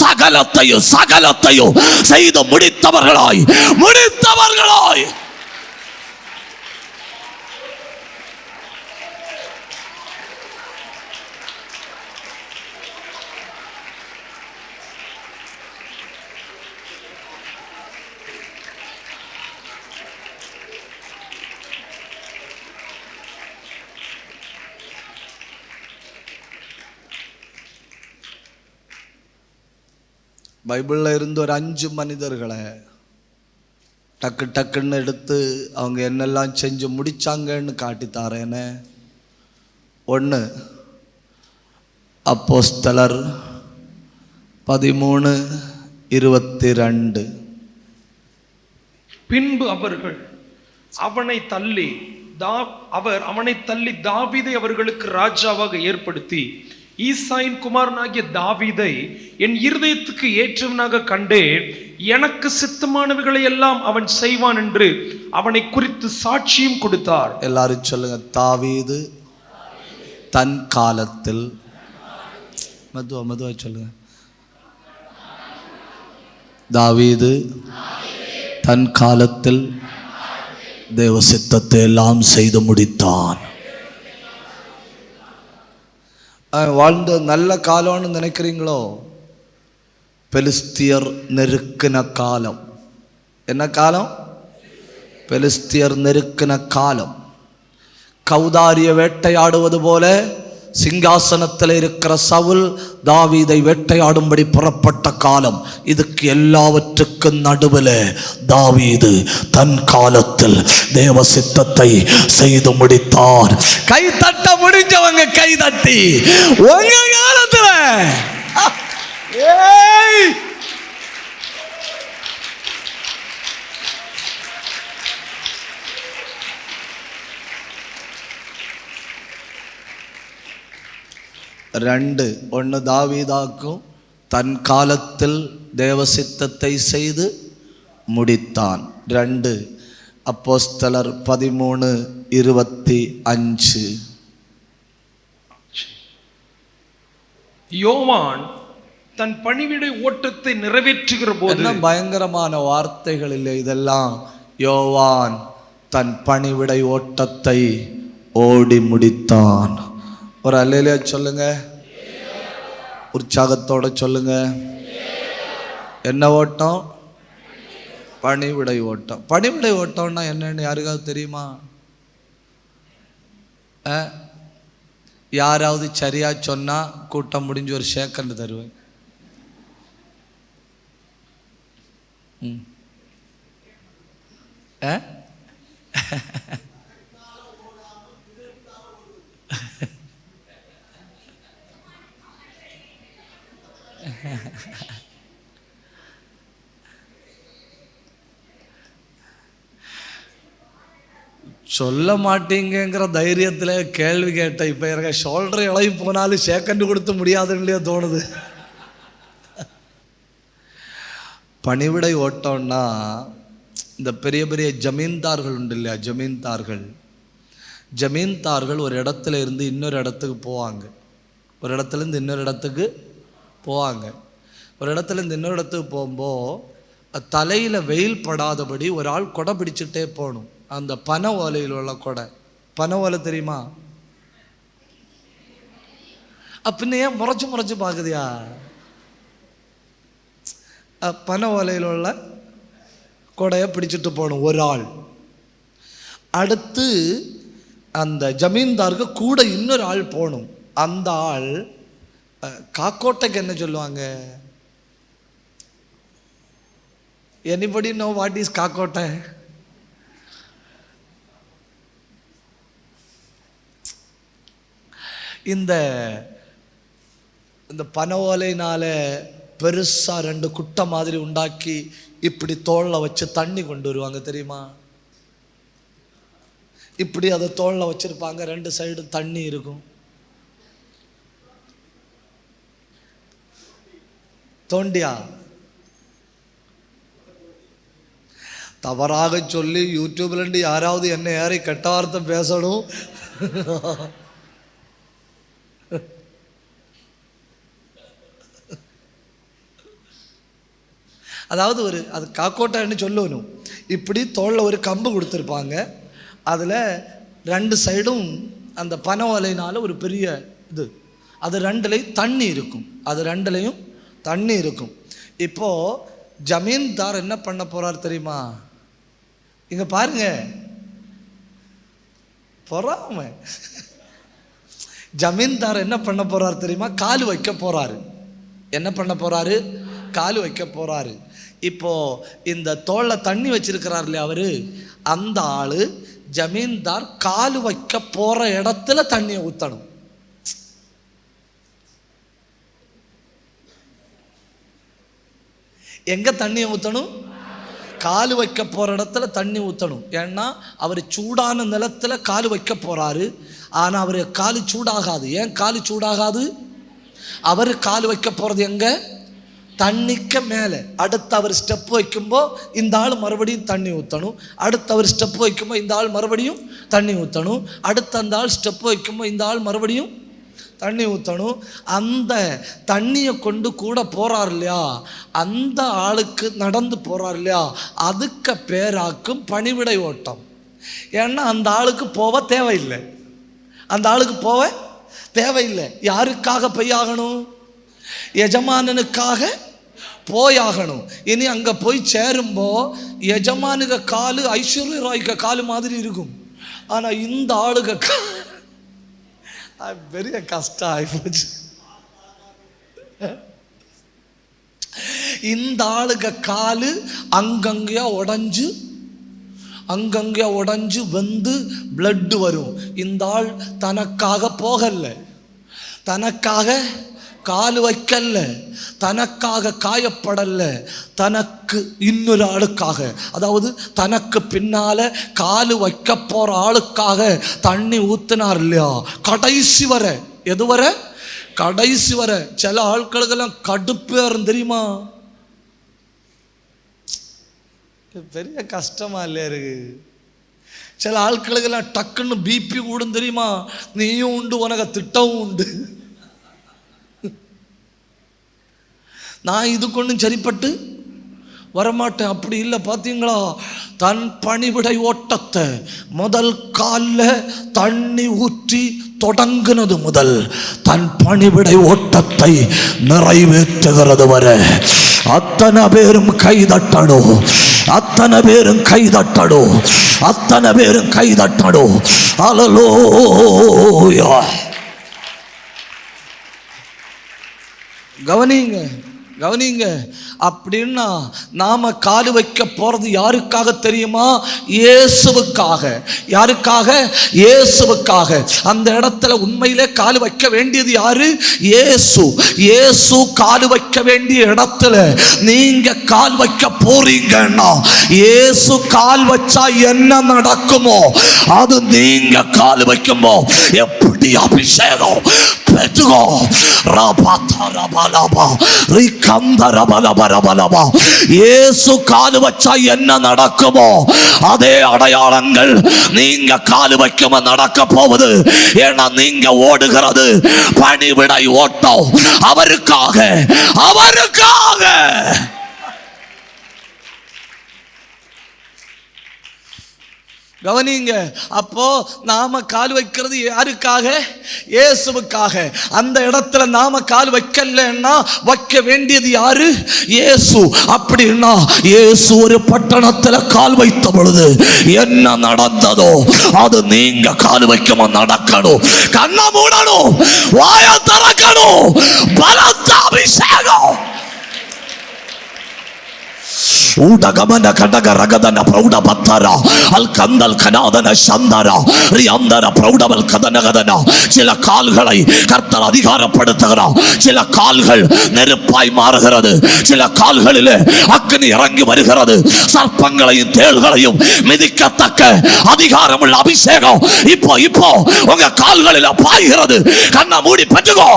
சகலத்தையும் சகலத்தையும் செய்து முடித்தவர்களாய் முடித்தவர்களாய் பைபிளில் இருந்து ஒரு 5 மனிதர்களை டக்கு டக்குன்னு எடுத்து அவங்க என்னெல்லாம் செஞ்சு முடிச்சாங்கன்னு காட்டித்தாரேன்னு. 1 அப்போஸ்தலர் 13:22. பின்பு அவர்கள் அவனை தள்ளி தாவீதை அவர்களுக்கு ராஜாவாக ஏற்படுத்தி, ஈசாயின் குமாரனாகிய தாவீதை என் இருதயத்துக்கு ஏற்றவனாக கண்டேன், எனக்கு சித்தமானவைகளை எல்லாம் அவன் செய்வான் என்று அவனை குறித்து சாட்சியும் கொடுத்தார். எல்லாரும் சொல்லுங்க, தாவீது தன் காலத்தில், மெதுவா சொல்லுங்க, தாவீது தன் காலத்தில் தேவ சித்தத்தை எல்லாம் செய்து முடித்தான். வாழ்ந்த நல்ல காலம்னு நினைக்கிறீங்களோ? பெலிஸ்தியர் நெருக்கின காலம். என்ன காலம்? பெலிஸ்தியர் நெருக்கின காலம். கௌதாரிய வேட்டையாடுவது போல சிங்காசனத்தில் இருக்கிற சவுல் தாவீதை வேட்டையாடும்படி புறப்பட்ட காலம். இதுக்கு எல்லாவற்றுக்கும் நடுவில் தாவீது தன் காலத்தில் தேவ சித்தத்தை செய்து முடித்தார். கை தட்ட முடிஞ்சவங்க கை தட்டி உங்க காலத்துல ரெண்டு. 1 தாவீதாக்கும் தன் காலத்தில் தேவ சித்தத்தை செய்து முடித்தான். 2 அப்போஸ்தலர் 13:25. யோவான் தன் பணிவிடை ஓட்டத்தை நிறைவேற்றுகிற போது, என்ன பயங்கரமான வார்த்தைகள் இல்லை இதெல்லாம். யோவான் தன் பணிவிடை ஓட்டத்தை ஓடி முடித்தான். ஒரு அல்லேலூயா சொல்லுங்க, உற்சாகத்தோட சொல்லுங்க. என்ன ஓட்டம்? பணிவிடை ஓட்டம். பணிவிடை ஓட்டம்னா என்னன்னு யாருக்காவது தெரியுமா? யாராவது சரியா சொன்னா கூட்டம் முடிஞ்சு ஒரு சேக்கண்ட் தருவேன். சொல்ல மாட்டீங்கிற தைரியத்தில் கேள்வி கேட்ட. இப்போ எனக்கு ஷோல்டர் இழகி போனாலும் சேக்கண்டு கொடுத்து முடியாதுன்னு தோணுது. பணிவிடை ஓட்டம்னா இந்த பெரிய பெரிய ஜமீன்தார்கள் உண்டு இல்லையா, ஜமீன்தார்கள் ஒரு இடத்துல இருந்து இன்னொரு இடத்துக்கு போவாங்க. ஒரு இடத்துலேருந்து இன்னொரு இடத்துக்கு போவாங்க. ஒரு இடத்துலேருந்து இன்னொரு இடத்துக்கு போகும்போது தலையில் வெயில் படாதபடி ஒரு ஆள் கொடை பிடிச்சிட்டே போகணும். அந்த பனை ஓலையில் உள்ள கொடை, பனை ஓலை தெரியுமா? பின்ன ஏன் முறைச்சு பார்க்குதியா? பனை ஓலையில் உள்ள கொடையை பிடிச்சிட்டு போகணும் ஒரு ஆள். அடுத்து அந்த ஜமீன்தாருக்கு கூட இன்னொரு ஆள் போகணும். அந்த ஆள் காக்கோட்டைக்கு என்ன சொல்லுவாங்க? எனிபடி நோ வாட் இஸ் காக்கோட்டை? இந்த பனை ஓலையினால பெருசா 2 குட்டை மாதிரி உண்டாக்கி இப்படி தோல்ல வச்சு தண்ணி கொண்டு வருவாங்க தெரியுமா? இப்படி அதை தோல்ல வச்சிருப்பாங்க, 2 சைடு தண்ணி இருக்கும். தோண்டியா? தவறாக சொல்லி யூடியூப்ல இருந்து யாராவது என்ன ஏறி கெட்ட வார்த்தை பேசணும். அதாவது அது காக்கோட்டைன்னு சொல்லணும். இப்படி தோளில் ஒரு கம்பு கொடுத்துருப்பாங்க, அதில் 2 சைடும் அந்த பனை ஓலையினால ஒரு பெரிய இது, அது 2லையும் தண்ணி இருக்கும், அது 2லையும் தண்ணி இருக்கும். இப்போது ஜமீன்தார் என்ன பண்ண போகிறார் தெரியுமா? இங்கே பாருங்க, பொறாம. ஜமீன்தார் என்ன பண்ண போகிறார் தெரியுமா? கால் வைக்க போகிறாரு. என்ன பண்ண போகிறாரு? கால் வைக்க போகிறாரு. இப்போ இந்த தோல்ல தண்ணி வச்சிருக்கிறார் இல்லையா அவரு, அந்த ஆளு ஜமீன்தார் கால் வைக்க போற இடத்துல தண்ணியை ஊத்தணும். எங்க தண்ணியை ஊத்தணும்? கால் வைக்க போற இடத்துல தண்ணி ஊத்தணும். ஏன்னா அவர் சூடான நிலத்துல கால் வைக்க போறாரு. ஆனா அவரு காலு சூடாகாது. ஏன் காலு சூடாகாது? அவரு கால் வைக்க போறது எங்க? தண்ணிக்கு மேலே. அடுத்து அவர் ஸ்டெப் வைக்கும்போது இந்த ஆள் மறுபடியும் தண்ணி ஊற்றணும். அடுத்து அவர் ஸ்டெப் வைக்கும்போது இந்த ஆள் மறுபடியும் தண்ணி ஊற்றணும். அடுத்து அந்த ஆள் ஸ்டெப் வைக்கும்போது இந்த ஆள் மறுபடியும் தண்ணி ஊற்றணும். அந்த தண்ணியை கொண்டு கூட போகிறார் இல்லையா, அந்த ஆளுக்கு நடந்து போகிறார் இல்லையா, அதுக்கு பேராக்கும் பணிவிடை ஓட்டம். ஏன்னா அந்த ஆளுக்கு போக தேவையில்லை, அந்த ஆளுக்கு போக தேவையில்லை. யாருக்காக போயாகணும்? எஜமானனுக்காக போயாகணும். இனி அங்க போய் சேரும்போ எஜமானுக காலு ஐஸ்வர்ய ராய்க்க காலு மாதிரி இருக்கும். ஆனா இந்த ஆளுக பெரிய கஷ்டம் ஆயிப்போச்சு. இந்த ஆளுக காலு அங்கங்கயா உடைஞ்சு வந்து பிளட் வரும். இந்த ஆள் தனக்காக போகல, தனக்காக கால் வைக்கல, தனக்காக காயப்படல, தனக்கு இன்னொரு ஆளுக்காக, அதாவது தனக்கு பின்னால காலு வைக்க போற ஆளுக்காக தண்ணி ஊத்தினார் இல்லையா, கடைசி வர. எது வர? கடைசி வர. சில ஆட்களுக்கெல்லாம் கடுப்பேறும் தெரியுமா? பெரிய கஷ்டமா இல்லையா இருக்கு? சில ஆட்களுக்கெல்லாம் டக்குன்னு பிபி கூடும் தெரியுமா? நீயும் உண்டு, உனக்கு திட்டமும் உண்டு. நான் இதுக்கு ஒன்றும் சரிப்பட்டு வரமாட்டேன். அப்படி இல்லை. பார்த்தீங்களா, தன் பணிவிடை ஓட்டத்தை முதல் காலில் தண்ணி ஊற்றி தொடங்கினது முதல் தன் பணிவிடை ஓட்டத்தை நிறைவேற்றுகிறது வரை அத்தனை பேரும் கைதட்டணும், அத்தனை பேரும் கைதட்டணும், அத்தனை பேரும் கைதட்டணும். அல்லேலூயா. கவனிங்க, கவனிங்க. அப்படின்னா நாம கால் வைக்க போறது யாருக்காக தெரியுமா? இயேசுவுக்காக. யாருக்காக? இயேசுவுக்காக. அந்த இடத்துல உண்மையிலே கால் வைக்க வேண்டியது யாரு? இயேசு. இயேசு கால் வைக்க வேண்டிய இடத்துல நீங்க கால் வைக்க போறீங்கன்னா இயேசு கால் வச்சா என்ன நடக்குமோ அது நீங்க கால் வைக்குமோ எப்படி அபிஷேகம் பெற்றுகோ. இயேசு கால் வச்சா என்ன நடக்குமோ அதே அடையாளங்கள் நீங்க கால் வைக்கும் நடக்க போகுது. ஏன்னா நீங்க ஓடுகிறது பணிவிடை ஓட்டம் அவருக்காக, அவருக்காக. கவனிங்க. அப்போ நாம கால் வைக்கிறது யாருக்காக? இயேசுவுக்காக. அந்த இடத்துல நாம கால் வைக்கலன்னா வைக்க வேண்டியது யாரு? இயேசு. அப்படின்னா இயேசு ஒரு பட்டணத்துல கால் வைத்த பொழுது என்ன நடந்ததோ அது நீங்க கால் வைக்கமா நடக்கணும். கண்ண மூடணும், வாய திறக்கணும். பலத்த அபிஷேகம். ஊடகமன கடக ரகதன பிரௌட பத்தரா அல் கந்தல் கனாதன சந்தரா ரியாந்தர பிரௌடவல் கதனகதனா. சில கால்களை கர்த்தர் அதிகாரப்படுத்துகிறார். சில கால்கள் நெருப்பாய் மாறுகிறது. சில கால்களிலே அக்னி இறங்கி வருகிறது. சர்ப்பங்களையும் தேள்களையும் மிதிக்கத்தக்க அதிகாரமுள்ள அபிஷேகம் இப்போ உங்க கால்களில் பாய்கிறது. கண்ணை மூடி பெற்றுக்கோ.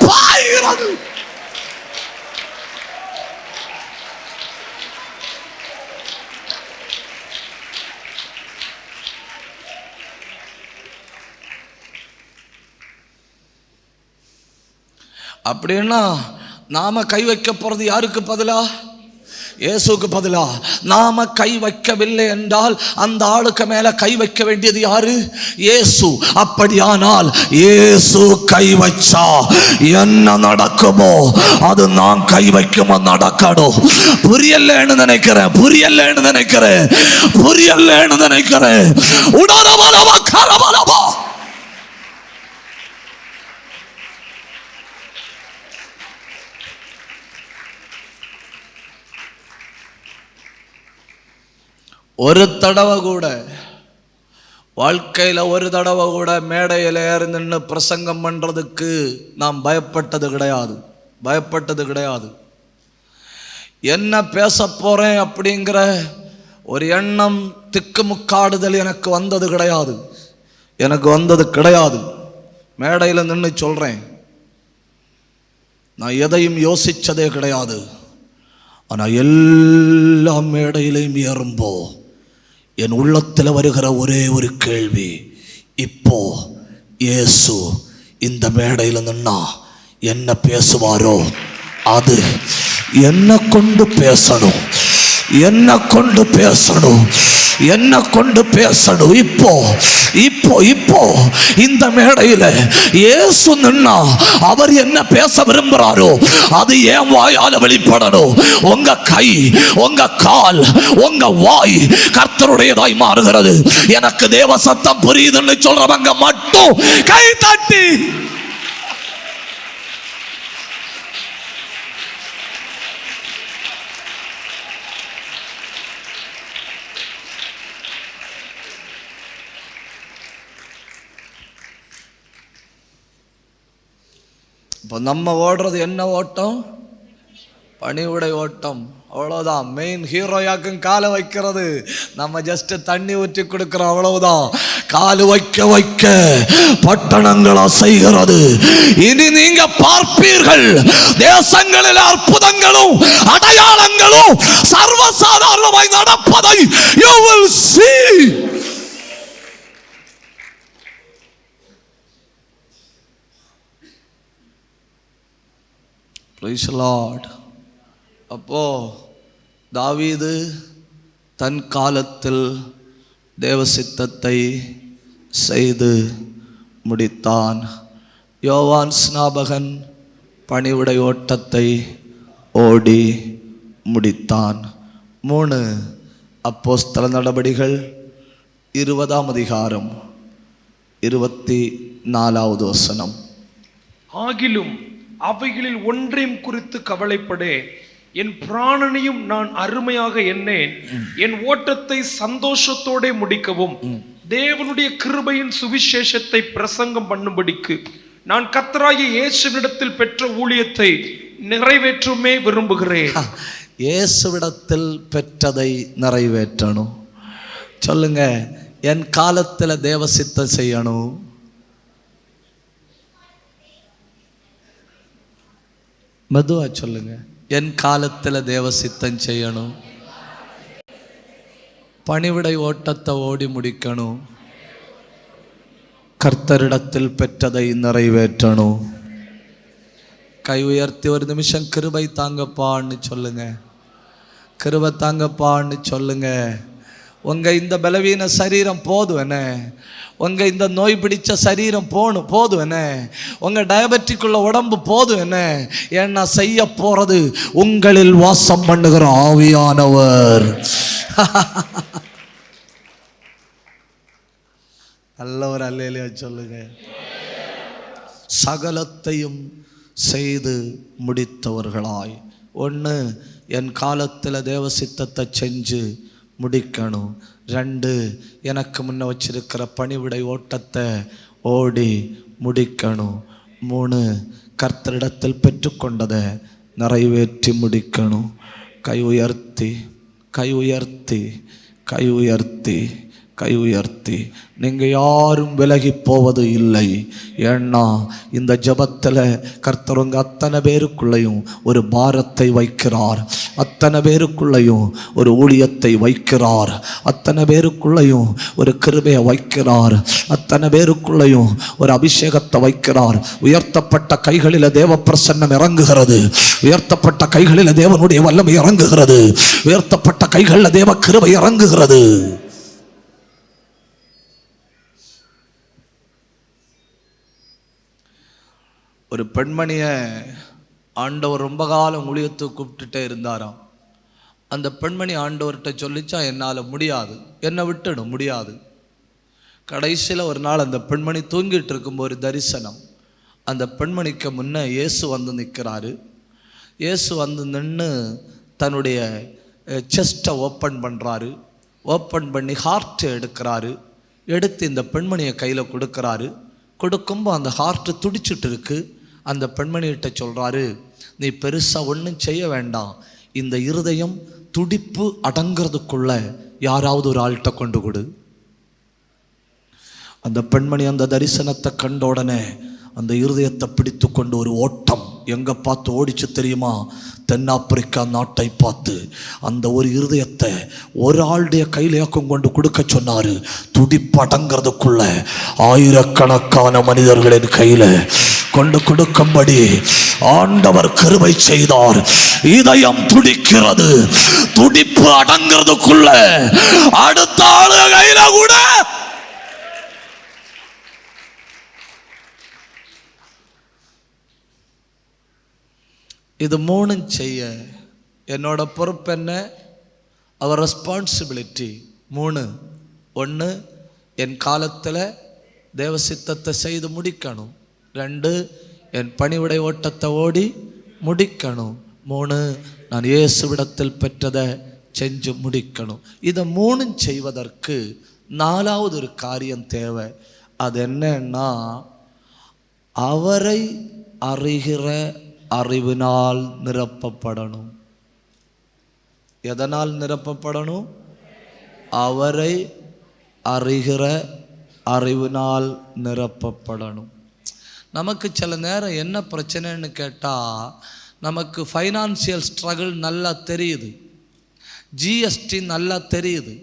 பாய்கிறது. அப்படின்னா நாம கை வைக்க போறது யாருக்கு பதிலா? இயேசுக்கு பதிலா. நாம கை வைக்கவில்லை என்றால் அந்த ஆளுக்கு மேல கை வைக்க வேண்டியது யாரு? இயேசு. அப்படியானால் இயேசு கை வச்சா என்ன நடக்குமோ அது நான் கை வைக்குமோ நடக்கணும். புரியலன்னு நினைக்கிறேன். உடனவனவா கரவனவா. ஒரு தடவை கூட வாழ்க்கையில் ஒரு தடவை கூட மேடையில் ஏறி நின்று பிரசங்கம் பண்ணுறதுக்கு நாம் பயப்பட்டது கிடையாது. என்ன பேச போகிறேன் அப்படிங்கிற ஒரு எண்ணம் திக்குமுக்காடுதல் எனக்கு வந்தது கிடையாது. மேடையில் நின்று சொல்கிறேன், நான் எதையும் யோசித்ததே கிடையாது. ஆனால் எல்லா மேடையிலையும் ஏறும்போ என் உள்ளத்தில் வருகிற ஒரே ஒரு கேள்வி, இப்போ இயேசு இந்த மேடையில் நின்னா என்ன பேசுவாரோ அது என்ன கொண்டு பேசணும். இப்போ இந்த மேடையில் இயேசு நின்னா அவர் என்ன பேச விரும்புகிறாரோ அது ஏன் வாயால வெளிப்படணும். உங்க கை, உங்க கால், உங்க வாய் கர்த்தருடையதாய் மாறுகிறது. எனக்கு தேவ சத்தம் புரியுதுன்னு சொல்றவங்க மட்டும் கை தட்டி. இப்போ நம்ம ஓடுறது என்ன ஓட்டம்? பணிவுடை ஓட்டம். அவ்வளோதான். மெயின் ஹீரோயாக்கும் காலை வைக்கிறது. நம்ம ஜஸ்ட் தண்ணி ஊற்றி கொடுக்கிறோம், அவ்வளவுதான். காலு வைக்க பட்டணங்கள் அசைகிறது. இனி நீங்க பார்ப்பீர்கள், தேசங்களில் அற்புதங்களும் அடையாளங்களும் சர்வசாதாரணமாய் நடப்பதை you will see. Praise the Lord. அப்போ தாவீது தன் காலத்தில் தேவ சித்தத்தை செய்து முடித்தான். யோவான் ஸ்நாபகன் பணிவுடை ஓட்டத்தை ஓடி முடித்தான். 3 அப்போஸ்தல நடபடிகள் 20ஆம் அதிகாரம் 24வது வசனம். ஆகிலும் அவைகளில் ஒன்றையும் குறித்து கவலைப்படேன், என் பிராணனையும் நான் அருமையாக எண்ணேன், என் ஓட்டத்தை சந்தோஷத்தோட முடிக்கவும் தேவனுடைய கிருபையின் சுவிசேஷத்தை பிரசங்கம் பண்ணும்படிக்கு நான் கர்த்தராகிய இயேசுவிடத்தில் பெற்ற ஊழியத்தை நிறைவேற்றுமே விரும்புகிறேன். இயேசுவிடத்தில் பெற்றதை நிறைவேற்றணும். சொல்லுங்க, என் காலத்தில் தேவ சித்தம் செய்யணும். மெதுவா சொல்லுங்க, என் காலத்தில் தேவ சித்தம் செய்யணும். பணிவிடை ஓட்டத்தை ஓடி முடிக்கணும். கர்த்தரிடத்தில் பெற்றதை நிறைவேற்றணும். கை உயர்த்தி ஒரு நிமிஷம் கிருபை தாங்கப்பான்னு சொல்லுங்க. கிருபை தாங்கப்பான்னு சொல்லுங்க. உங்கள் இந்த பலவீன சரீரம் போதும் என்ன, உங்கள் இந்த நோய் பிடிச்ச சரீரம் போதும் என்ன, உங்கள் டயபெட்டிக் உள்ள உடம்பு போதும் என்ன. ஏன்னா செய்ய போகிறது உங்களில் வாசம் பண்ணுகிற ஆவியானவர். நல்லவர் அல்லேலூயா சொல்லுங்க. சகலத்தையும் செய்து முடித்தவர்களாய். ஒன்று, என் காலத்தில் தேவ சித்தத்தை செஞ்சு முடிக்கணும். 2, எனக்கு முன்ன வச்சிருக்கிற பணிவிடை ஓட்டத்தை ஓடி முடிக்கணும். 3, கர்த்தரிடத்தில் பெற்றுக்கொண்டதை நிறைவேற்றி முடிக்கணும். கை உயர்த்தி கை உயர்த்தி கை உயர்த்தி கை உயர்த்தி. நீங்கள் யாரும் விலகி போவது இல்லை. ஏன்னா இந்த ஜபத்தில் கர்த்தர் உங்க அத்தனை பேருக்குள்ளையும் ஒரு பாரத்தை வைக்கிறார், அத்தனை பேருக்குள்ளையும் ஒரு ஊழியத்தை வைக்கிறார், அத்தனை பேருக்குள்ளையும் ஒரு கிருபையை வைக்கிறார், அத்தனை பேருக்குள்ளையும் ஒரு அபிஷேகத்தை வைக்கிறார். உயர்த்தப்பட்ட கைகளில் தேவ பிரசன்னம் இறங்குகிறது, உயர்த்தப்பட்ட கைகளில் தேவனுடைய வல்லமை இறங்குகிறது, உயர்த்தப்பட்ட கைகளில் தேவ கிருபை இறங்குகிறது. ஒரு பெண்மணியை ஆண்டவர் ரொம்ப காலம் ஊழியத்துக்கு கூப்பிட்டுட்டே இருந்தாராம். அந்த பெண்மணி ஆண்டவர்கிட்ட சொல்லிச்சா, என்னால் முடியாது, என்னை விட்டுடும், முடியாது. கடைசியில் ஒரு நாள் அந்த பெண்மணி தூங்கிட்டு இருக்கும்போது ஒரு தரிசனம். அந்த பெண்மணிக்கு முன்னே இயேசு வந்து நிற்கிறாரு. இயேசு வந்து நின்று தன்னுடைய செஸ்ட்டை ஓப்பன் பண்ணுறாரு. ஓப்பன் பண்ணி ஹார்ட்டை எடுக்கிறாரு. எடுத்து இந்த பெண்மணியை கையில் கொடுக்குறாரு. கொடுக்கும்போது அந்த ஹார்ட்டு துடிச்சிட்டு இருக்கு. அந்த பெண்மணிகிட்ட சொல்கிறாரு, நீ பெருசாக ஒன்றும் செய்ய வேண்டாம், இந்த இருதயம் துடிப்பு அடங்கிறதுக்குள்ள யாராவது ஒரு ஆள்கிட்ட கொண்டு கொடு. அந்த பெண்மணி அந்த தரிசனத்தை கண்ட உடனே அந்த இருதயத்தை பிடித்து கொண்டு ஒரு ஓட்டம் எங்கே பார்த்து ஓடிச்சு தெரியுமா? தென்னாப்பிரிக்கா நாட்டை பார்த்து. அந்த ஒரு இருதயத்தை ஒரு ஆளுடைய கையிலேயாக்கும் கொண்டு கொடுக்க சொன்னார். துடிப்பு அடங்கிறதுக்குள்ள ஆயிரக்கணக்கான மனிதர்களின் கையில் கொண்டு கொடுக்கும்படி ஆண்டவர் கிருபை செய்தார். இதயம் துடிக்கிறது, துடிப்பு அடங்கிறதுக்குள்ள அடுத்த ஆளு கையில கூட இது 3 செய்ய என்னோட பொறுப்பு என்ன? அவர் ரெஸ்பான்சிபிலிட்டி 3. 1, என் காலத்தில் தேவ சித்தத்தை செய்து முடிக்கணும். 2, என் பணிவிடை ஓட்டத்தை ஓடி முடிக்கணும். 3, நான் இயேசுவிடத்தில் பெற்றதை செஞ்சு முடிக்கணும். இதை 3 செய்வதற்கு 4வது ஒரு காரியம் தேவை. அது என்னன்னா, அவரை அறிகிற அறிவினால் நிரப்பப்படணும். எதனால் நிரப்பப்படணும்? அவரை அறிகிற அறிவினால் நிரப்பப்படணும். நமக்கு சில நேரம் என்ன பிரச்சனைன்னு கேட்டால், நமக்கு ஃபைனான்சியல் ஸ்ட்ரகிள் நல்லா தெரியுது, ஜிஎஸ்டி நல்லா தெரியுது,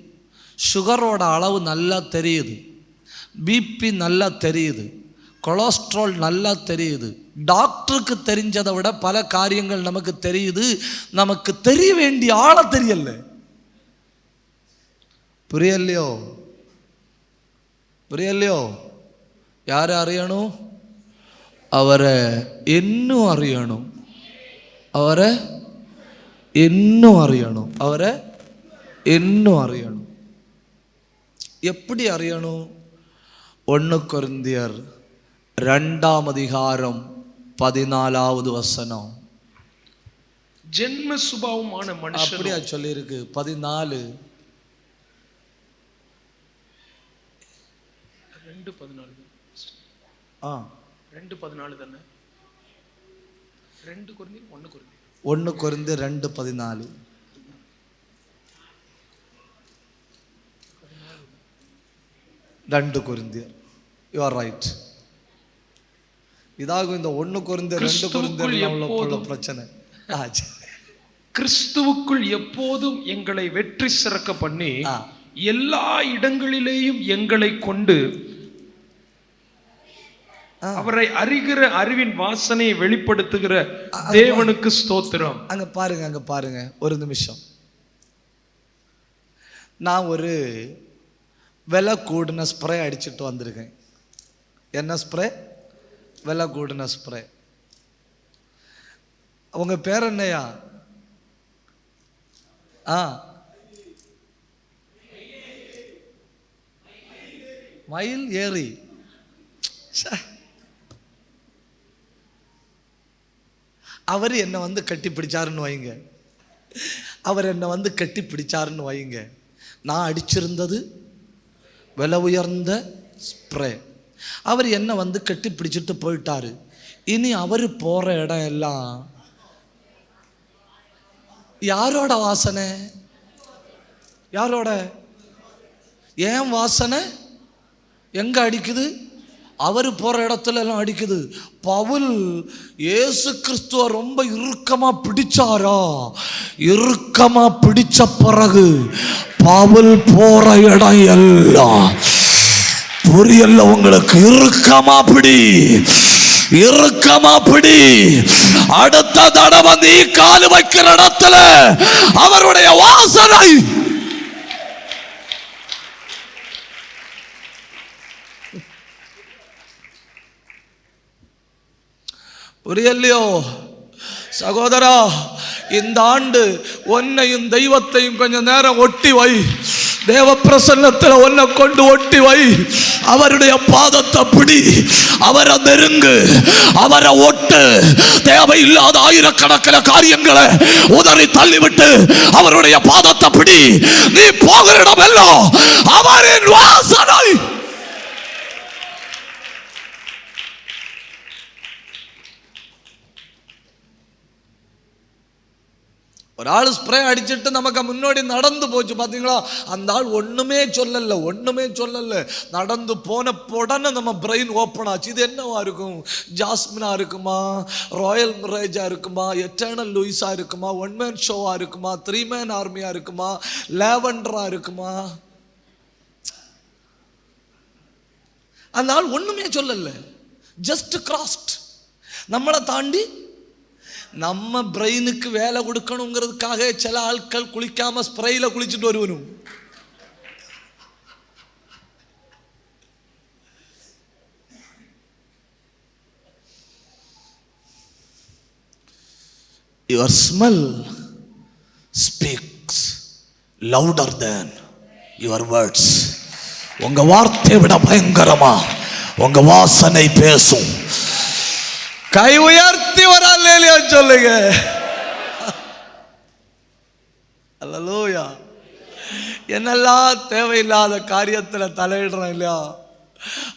சுகரோட அளவு நல்லா தெரியுது, பிபி நல்லா தெரியுது, கொலஸ்ட்ரால் நல்லா தெரியுது. டாக்டருக்கு தெரிஞ்சதை விட பல காரியங்கள் நமக்கு தெரியுது. நமக்கு தெரிய வேண்டிய ஆளை தெரியல. புரியலையோ? புரியலையோ? யாரை அறியணும்? அவரை இன்னும் அறியணும். அவரை இன்னும் அறியணும். அவரை இன்னும் அறியணும். எப்படி அறியணும்? 1 கொரிந்தியர் 2ஆம் அதிகாரம் 14வது வசனம். ஜென்ம சுபாவமான மனுஷன் அப்படியா சொல்லியிருக்கு. 14 2:14 2:14 தானே? 2 கொரிந்தியர் 1 கொரிந்தியர் 2:14 2 கொரிந்தியர். You are right. இதாகும் இந்த 1 கொரிந்தியர் 2 கொரிந்தியர் பிரச்சனை. கிறிஸ்துவுக்குள் எப்போதும் எங்களை வெற்றி சிறக்க பண்ணி எல்லா இடங்களிலேயும் எங்களை கொண்டு அவரை அறிகிற அறிவின் வாசனையை வெளிப்படுத்துகிற தேவனுக்கு ஸ்தோத்திரம். அங்க பாருங்க ஒரு நிமிஷம். நான் ஒரு விலை கூடின ஸ்ப்ரே அடிச்சுட்டு வந்திருக்கேன். என்ன ஸ்ப்ரே? விலை கூடின ஸ்ப்ரே. உங்க பேர் என்னையா? மயில் ஏறி. அவர் என்னை வந்து கட்டி பிடிச்சாருன்னு வைங்க. அவர் என்னை வந்து கட்டி பிடிச்சாருன்னு வைங்க. நான் அடிச்சிருந்தது விலை உயர்ந்த ஸ்ப்ரே. அவர் என்னை வந்து கட்டி பிடிச்சிட்டு போயிட்டாரு. இனி அவர் போற இடம் எல்லாம் யாரோட வாசனை? யாரோட? ஏன் வாசனை எங்க அடிக்குது? அவர் போற இடத்துல எல்லாம் அடிக்குது. பவுல் இயேசு கிறிஸ்துவ ரொம்ப இறுக்கமா பிடிச்சாரா? இறுக்கமா பிடிச்ச பிறகு பவுல் போற இடம் எல்லாம், புரியல உங்களுக்கு? இறுக்கமா பிடி, இறுக்கமா பிடி. அடுத்த தடவை நீ கால் வைக்கிற இடத்துல அவருடைய வாசனை. புரியலையோ சகோதரா? இந்த ஆண்டு உன்னையும் தெய்வத்தையும் கொஞ்சம் நேரம் ஒட்டி வை. தேவ பிரசன்னத்தில் உன்னை கொண்டு ஒட்டி வை. அவருடைய பாதத்தை பிடி, அவரை நெருங்கு, அவரை ஒட்டு. தேவையில்லாத ஆயிரக்கணக்கில் காரியங்களை உதறி தள்ளிவிட்டு அவருடைய பாதத்தை பிடி. நீ போகிற இடம் எல்லாம் அவரின் வாசனை. ஒரு ஆள் ஸ்ப்ரே அடிச்சுட்டு நமக்கு முன்னாடி நடந்து போச்சு பார்த்தீங்களா? அந்த ஆள் ஒன்றுமே சொல்லலை, ஒன்றுமே சொல்லலை. நடந்து போன உடனே நம்ம பிரெயின் ஓப்பன் ஆச்சு. இது என்னவா இருக்கும்? ஜாஸ்மினா இருக்குமா? ராயல் மிரேஜா இருக்குமா? எட்டர்னல் லூயிஸா இருக்குமா? ஒன் மேன் ஷோவா இருக்குமா? 3 மேன் ஆர்மியா இருக்குமா? லேவண்டரா இருக்குமா? அந்த ஆள் ஒன்றுமே சொல்லலை, ஜஸ்ட் கிராஸ்ட். நம்மளை தாண்டி நம்ம பிரெயினுக்கு வேலை கொடுக்கணுங்கிறதுக்காக சில ஆட்கள் குளிக்காம ஸ்ப்ரேயில குளிச்சுட்டு வருவனும். Your smell speaks louder than your words. உங்க வார்த்தையை விட பயங்கரமா உங்க வாசனை பேசும். கை உயர்த்தி ஒரு அல்லேலூயா சொல்லுங்க. அல்லேலூயா. என்னெல்லாம் தேவையில்லாத காரியத்தில் தலையிடுறோம் இல்லையா?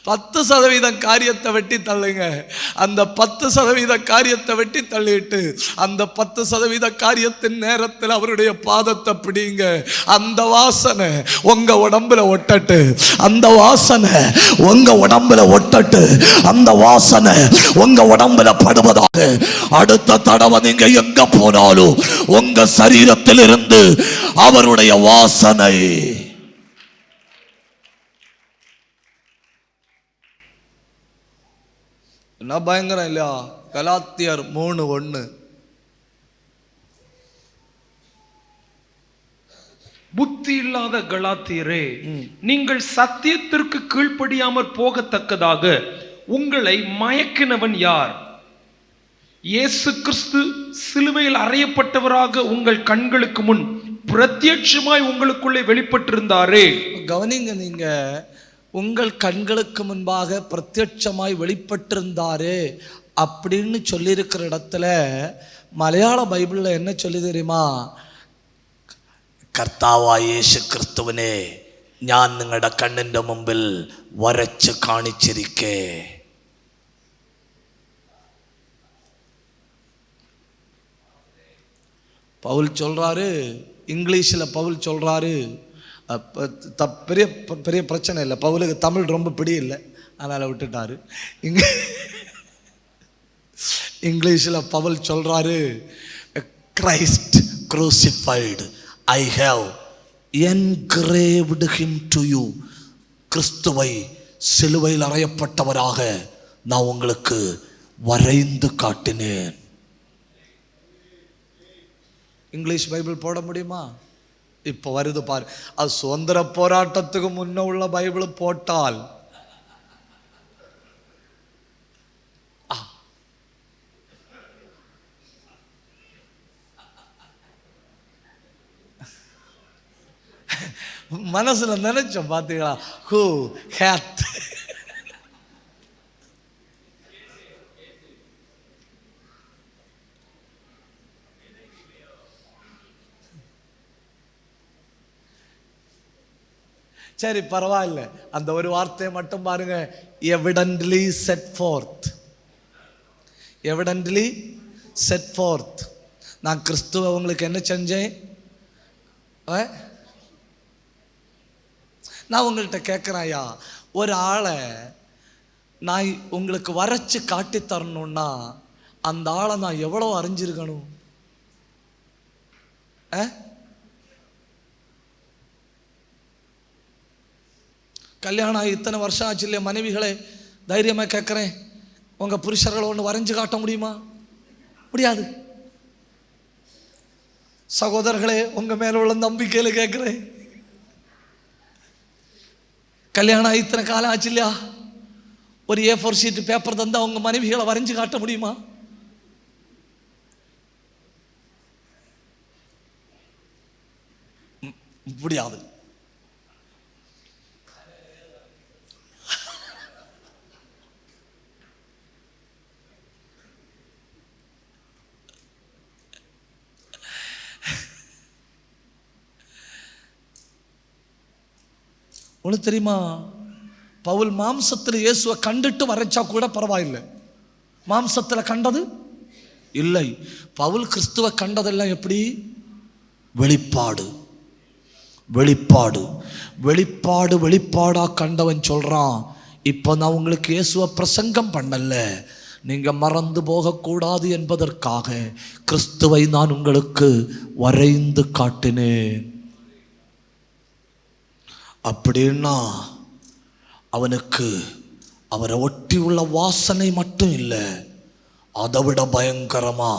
10% காரியத்தை வெட்டி தள்ளுங்க. அந்த 10% காரியத்தை வெட்டி தள்ளிட்டு அந்த 10% காரியத்தின் நேரத்தில் அவருடைய பாதத்தை பிடிங்க. அந்த வாசனை உங்க உடம்புல ஒட்டட்டு, அந்த வாசனை உங்க உடம்புல ஒட்டட்டு, அந்த வாசனை உங்க உடம்புல படுவதாக. அடுத்த தடவை நீங்க எங்க போனாலும் உங்க சரீரத்தில் இருந்து அவருடைய வாசனை. என்ன பயங்கரம் இல்லையா? கலாத்தியர் 3:1. புத்தி இல்லாத கலாத்தியரே, நீங்கள் சத்தியத்திற்கு கீழ்ப்படியாமற் போகத்தக்கதாக உங்களை மயக்கினவன் யார்? இயேசு கிறிஸ்து சிலுவையில் அறையப்பட்டவராக உங்கள் கண்களுக்கு முன் பிரத்யட்சமாய் உங்களுக்குள்ளே வெளிப்பட்டிருந்தாரே. கவனிங்க, நீங்க உங்கள் கண்களுக்கு முன்பாக பிரத்யட்சமாய் வெளிப்பட்டிருந்தாரே அப்படின்னு சொல்லியிருக்கிற இடத்துல மலையாள பைபிளில் என்ன சொல்லி தெரியுமா? കർത്താവായ യേശു ക്രിസ്തുവിനെ ഞാൻ നിങ്ങളുടെ കണ്ണിൻ്റെ മുമ്പിൽ വരച്ച് കാണിച്ചിരിക്കേ. பவுல் சொல்றாரு, இங்கிலீஷில் பவுல் சொல்றாரு. பெரிய பெரிய பிரச்சனை இல்லை, பவுலுக்கு தமிழ் ரொம்ப பிடியில்லை, அதனால் விட்டுட்டாரு. இங்கிலீஷில் பவுல் சொல்றாரு, Christ க்ரூசிஃபைடு I have engraved him to you. கிறிஸ்துவை சிலுவையில் அறையப்பட்டவராக நான் உங்களுக்கு வரைந்து காட்டினேன். இங்கிலீஷ் பைபிள் போட முடியுமா? இப்போ வருது பாரு. அது சுதந்திர போராட்டத்துக்கு முன்ன உள்ள பைபிள் போட்டால் மனசுல நினைச்சோம் பாத்தீங்களா, ஹூ ஹேத். சரி பரவாயில்ல, அந்த ஒரு வார்த்தையை மட்டும் பாருங்க. எவிடன்ட்லி செட் ஃபோர்த், எவிடன்ட்லி செட் ஃபோர்த். நான் கிறிஸ்துவ உங்களுக்கு என்ன செஞ்சேன்? நான் உங்கள்கிட்ட கேட்குறேன், ஐயா, ஒரு ஆளை நான் உங்களுக்கு வரைச்சி காட்டி தரணும்னா அந்த ஆளை நான் எவ்வளோ அறிஞ்சிருக்கணும்? கல்யாணம் ஆகி இத்தனை வருஷம் ஆச்சு இல்லையா மனைவிகளே, தைரியமாக கேட்குறேன், உங்கள் புருஷர்களை ஒன்று வரைஞ்சு காட்ட முடியுமா? முடியாது. சகோதரர்களே, உங்கள் மேலே உள்ள நம்பிக்கையில் கேட்குறேன், கல்யாணம் ஆகி இத்தனை காலம் ஆச்சு இல்லையா, ஒரு A4 ஷீட் பேப்பர் தந்தால் உங்கள் மனைவிகளை வரைஞ்சு காட்ட முடியுமா? முடியாது. உனக்கு தெரியுமா, பவுல் மாம்சத்தில் இயேசுவை கண்டுட்டு வரைச்சா கூட பரவாயில்லை, மாம்சத்தில் கண்டது இல்லை. பவுல் கிறிஸ்துவை கண்டதெல்லாம் எப்படி? வெளிப்பாடு, வெளிப்பாடு, வெளிப்பாடு, வெளிப்பாடா கண்டவன் சொல்றான், இப்போ நான் உங்களுக்கு இயேசுவை பிரசங்கம் பண்ணல, நீங்க மறந்து போகக்கூடாது என்பதற்காக கிறிஸ்துவை நான் உங்களுக்கு வரைந்து காட்டினேன். அப்படின்னா அவனுக்கு அவரை ஒட்டி உள்ள வாசனை மட்டும் இல்லை, அதை விட பயங்கரமா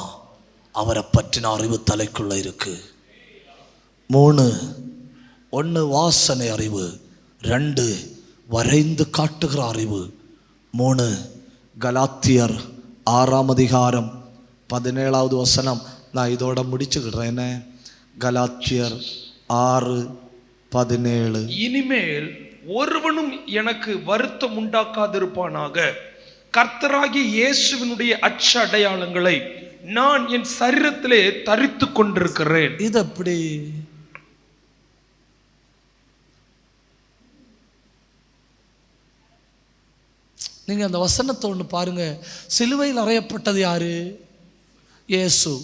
அவரை பற்றின அறிவு தலைக்குள்ள இருக்கு. 3, 1 வாசனை அறிவு, 2 வரைந்து காட்டுகிற அறிவு, 3 கலாத்தியர் 6ஆம் அதிகாரம் 17வது வசனம். நான் இதோட முடிச்சுக்கிடுறேன். என்ன? கலாத்தியர் 6:17. இனிமேல் ஒருவனும் எனக்கு வருத்தம் உண்டாக்காதிருப்பானாக, கர்த்தராகிய இயேசுவினுடைய அச்ச அடையாளங்களை நான் என் சரீரத்திலே தரித்து கொண்டிருக்கிறேன். இது எப்படி? நீங்க அந்த வசனத்தை ஒன்று பாருங்க. சிலுவையில் அறையப்பட்டது யாரு? இயேசு.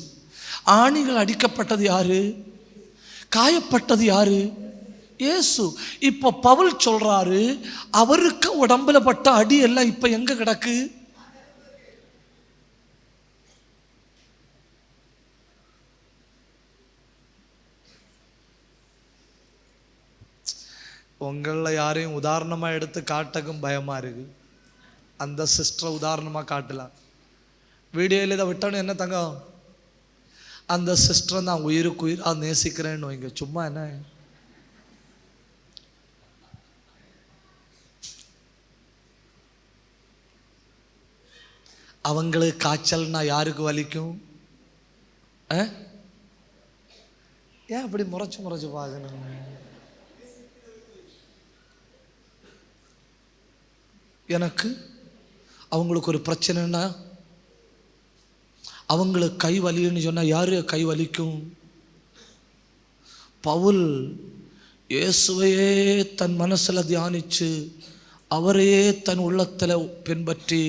ஆணிகள் அடிக்கப்பட்டது யாரு? காயப்பட்டது யாரு? இயேசு. இப்போ பவுல் சொல்றாரு, அவருக்கு உடம்புல பட்ட அடி எல்லாம் இப்ப எங்க கிடக்கு? உங்களில் யாரையும் உதாரணமா எடுத்து காட்டக்கும் பயமா இருக்கு. அந்த சிஸ்டரை உதாரணமா காட்டலாம். வீடியோவில் இதை விட்டோன்னு என்ன தங்கம், அந்த சிஸ்டரை நான் உயிருக்கு உயிராக நேசிக்கிறேன்னு வைங்க. சும்மா என்ன, அவங்களுக்கு காய்ச்சல்னா யாருக்கு வலிக்கும்? ஏன் அப்படி முறைச்சு முறைச்சு பார்க்கணும்? எனக்கு அவங்களுக்கு ஒரு பிரச்சனைன்னா, அவங்களுக்கு கை வலின்னு சொன்னால் யாரு கை வலிக்கும்? பவுல் இயேசுவையே தன் மனசில் தியானித்து அவரையே தன் உள்ளத்தில் பின்பற்றி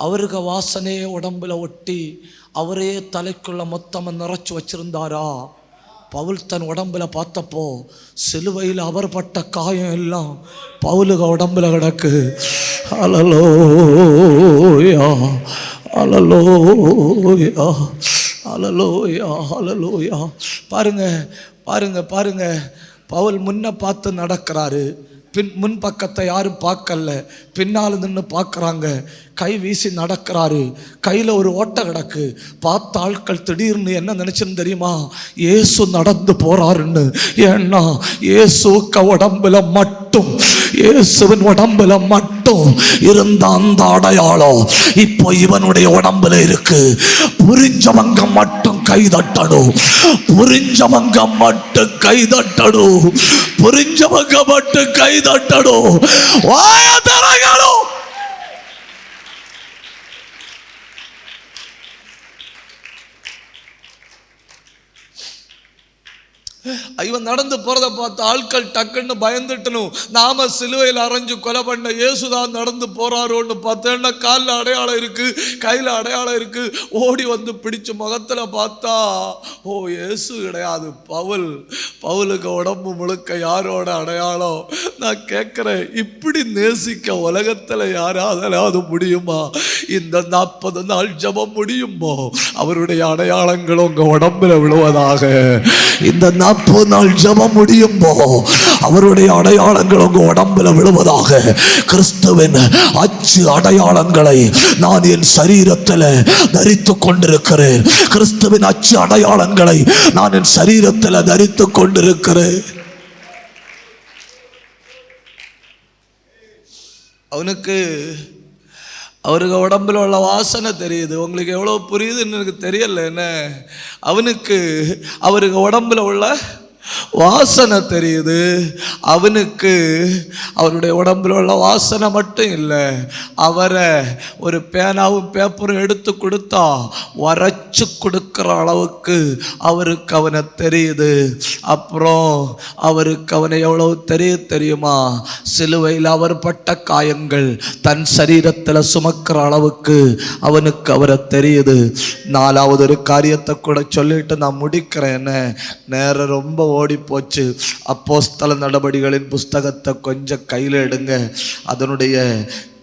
அவருக்கு வாசனையே உடம்புல ஒட்டி அவரே தலைக்குள்ள மொத்தமாக நிறைச்சி வச்சிருந்தாரா? பவுல் தன் உடம்புல பார்த்தப்போ சிலுவையில் அவர் பட்ட காயம் எல்லாம் பவுலுக்கு உடம்புல கிடக்கு. ஹல்லேலூயா, ஹல்லேலூயா, ஹல்லேலூயா, ஹல்லேலூயா. பாருங்க பாருங்க பாருங்க, பவுல் முன்ன பார்த்து நடக்கிறாரு, முன்பக்கத்தை யாரும் பார்க்கல, பின்னால் நின்று பார்க்குறாங்க. கை வீசி நடக்கிறாரு, கையில் ஒரு ஓட்டை கிடக்கு. பார்த்த ஆட்கள் திடீர்னு என்ன நினைச்சுன்னு தெரியுமா? இயேசு நடந்து போறாருன்னு. ஏன்னா இயேசுக்கு உடம்புல மட்டும், இயேசுவின் உடம்புல மட்டும் இருந்த அந்த அடையாளம் இப்போ இவனுடைய உடம்புல இருக்கு. புரிஞ்சவங்க மட்டும் கைதட்டணும், புரிஞ்சவங்க மட்டும் கைதட்டணும், புரிஞ்சவங்க மட்டும் கைதட்டணும். வாய திறக்கணும். இவன் நடந்து போறதை பார்த்து ஆட்கள் டக்குன்னு பயந்துட்டணும். நாம சிலுவையில் அரைஞ்சு கொலை பண்ண இயேசுதான் நடந்து போறாரோன்னு பார்த்தேன்னா காலில் அடையாளம் இருக்கு, கையில் அடையாளம் இருக்கு. ஓடி வந்து பிடிச்சு முகத்தில் பார்த்தா ஓ இயேசு கிடையாது, பவுல். பவுலுக்கு உடம்பு முழுக்க யாரோட அடையாளம்? நான் கேட்குறேன், இப்படி நேசிக்க உலகத்தில் யாராவது முடியுமா? இந்த 40 நாள் ஜெபம் முடியுமோ அவருடைய அடையாளங்கள் உங்க உடம்புல விழுவதாக. இந்த 40 நாள் ஜெபம் முடியும்போ அவருடைய அடையாளங்கள் உங்க உடம்புல விழுவதாக. கிறிஸ்துவின் அச்சு அடையாளங்களை நான் என் சரீரத்தில் தரித்து கொண்டிருக்கிறேன். கிறிஸ்துவின் அச்சு அடையாளங்களை நான் என் சரீரத்தில் தரித்து கொண்டிருக்கிறேன். அவருக்கு உடம்புல உள்ள வாசனை தெரியுது. உங்களுக்கு எவ்வளோ புரியுதுன்னு எனக்கு தெரியல. என்ன அவருக்கு உடம்புல உள்ள வாசனை தெரியுது. அவருடைய உடம்புல உள்ள வாசனை மட்டும் இல்லை, அவரை ஒரு பேனாவும் பேப்பரும் எடுத்து கொடுத்தா வரைச்சு கொடுக்குற அளவுக்கு அவனை தெரியுது. அப்புறம் அவனை எவ்வளவு தெரியுமா? சிலுவையில் அவர் பட்ட காயங்கள் தன் சரீரத்தில் சுமக்கிற அளவுக்கு அவரை தெரியுது. 4வது ஒரு காரியத்தை கூட சொல்லிட்டு நான் முடிக்கிறேன். நேரம் ரொம்ப ஓடி போச்சு. அப்போஸ்தல நடபடிகளின் புஸ்தகத்தை கொஞ்சம் கையில் எடுங்க. அதனுடைய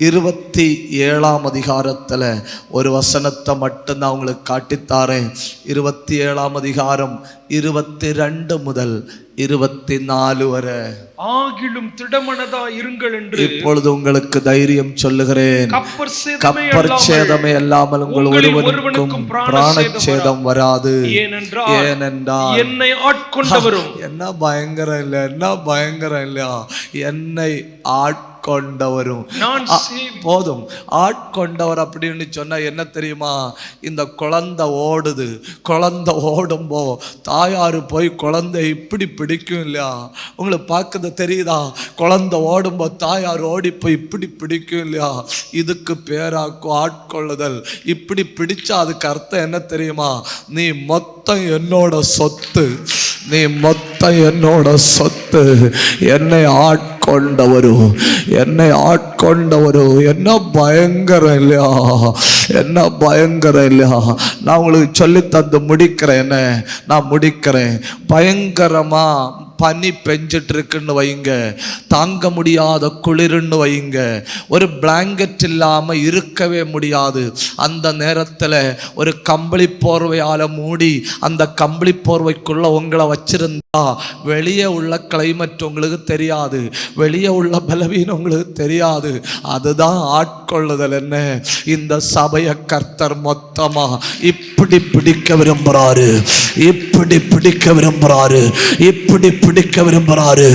27ஆம் அதிகாரத்தில் ஒரு வசனத்தை மட்டும் நான் உங்களுக்கு காட்டித்தாரேன். 27ஆம் அதிகாரம் 22 முதல் 24 வரை. ஆகிலும் திடமனதா இருங்கள் என்று இப்பொழுது உங்களுக்கு தைரியம் சொல்லுகிறேன். கப்பர் சேதமே அல்லாமல் உங்கள் ஒருவனுக்கும் பிராணச்சேதம் வராது. ஏனென்றால் என்னை ஆட்கொண்டவரும். என்ன பயங்கரம் இல்லை, என்ன பயங்கரம் இல்லையா? என்னை ஆட்கொண்டவரும். போதும். ஆட்கொண்டவர் அப்படின்னு சொன்னா என்ன தெரியுமா? இந்த குழந்தை ஓடுது, குழந்தை ஓடும்போ தாயாரு போய் குழந்தை இப்படி பிடிக்கும் இல்லையா? உங்களுக்கு பார்க்கறது தெரியுதா? குழந்தை ஓடும்போ தாயார் ஓடி போய் இப்படி பிடிக்கும் இல்லையா? இதுக்கு பேராக்கும் ஆட்கொள்ளுதல். இப்படி பிடிச்சா அதுக்கு அர்த்தம் என்ன தெரியுமா? நீ மொத்தம் என்னோட சொத்து, நீ மொத்தம் என்னோட சொத்து. என்னை ஆட்கொண்டவரும், என்னை ஆட்கொண்டவரும். என்ன பயங்கரம் இல்லையா? என்ன பயங்கரம் இல்லையா? நான் உங்களுக்கு சொல்லி தந்து முடிக்கிறேன். நான் முடிக்கிறேன். பயங்கரமா பனி பெஞ்சிட்டு இருக்குன்னு வைங்க, தாங்க முடியாத குளிர்னு வைங்க, ஒரு பிளாங்கெட் இல்லாம இருக்கவே முடியாது. அந்த நேரத்தில் ஒரு கம்பளி போர்வையால மூடி அந்த கம்பளி போர்வைக்குள்ள உங்களை வச்சிருந்தா வெளியே உள்ள கிளைமேட் உங்களுக்கு தெரியாது, வெளியே உள்ள பலவீனம் உங்களுக்கு தெரியாது. அதுதான் ஆட்கொள்ளுதல். என்ன? இந்த சபையை கர்த்தர் மொத்தமா இப்படி பிடிக்க விரும்புறாரு, இப்படி பிடிக்க விரும்புறாரு, இப்படி பிடிக்க விரும்புறாரு.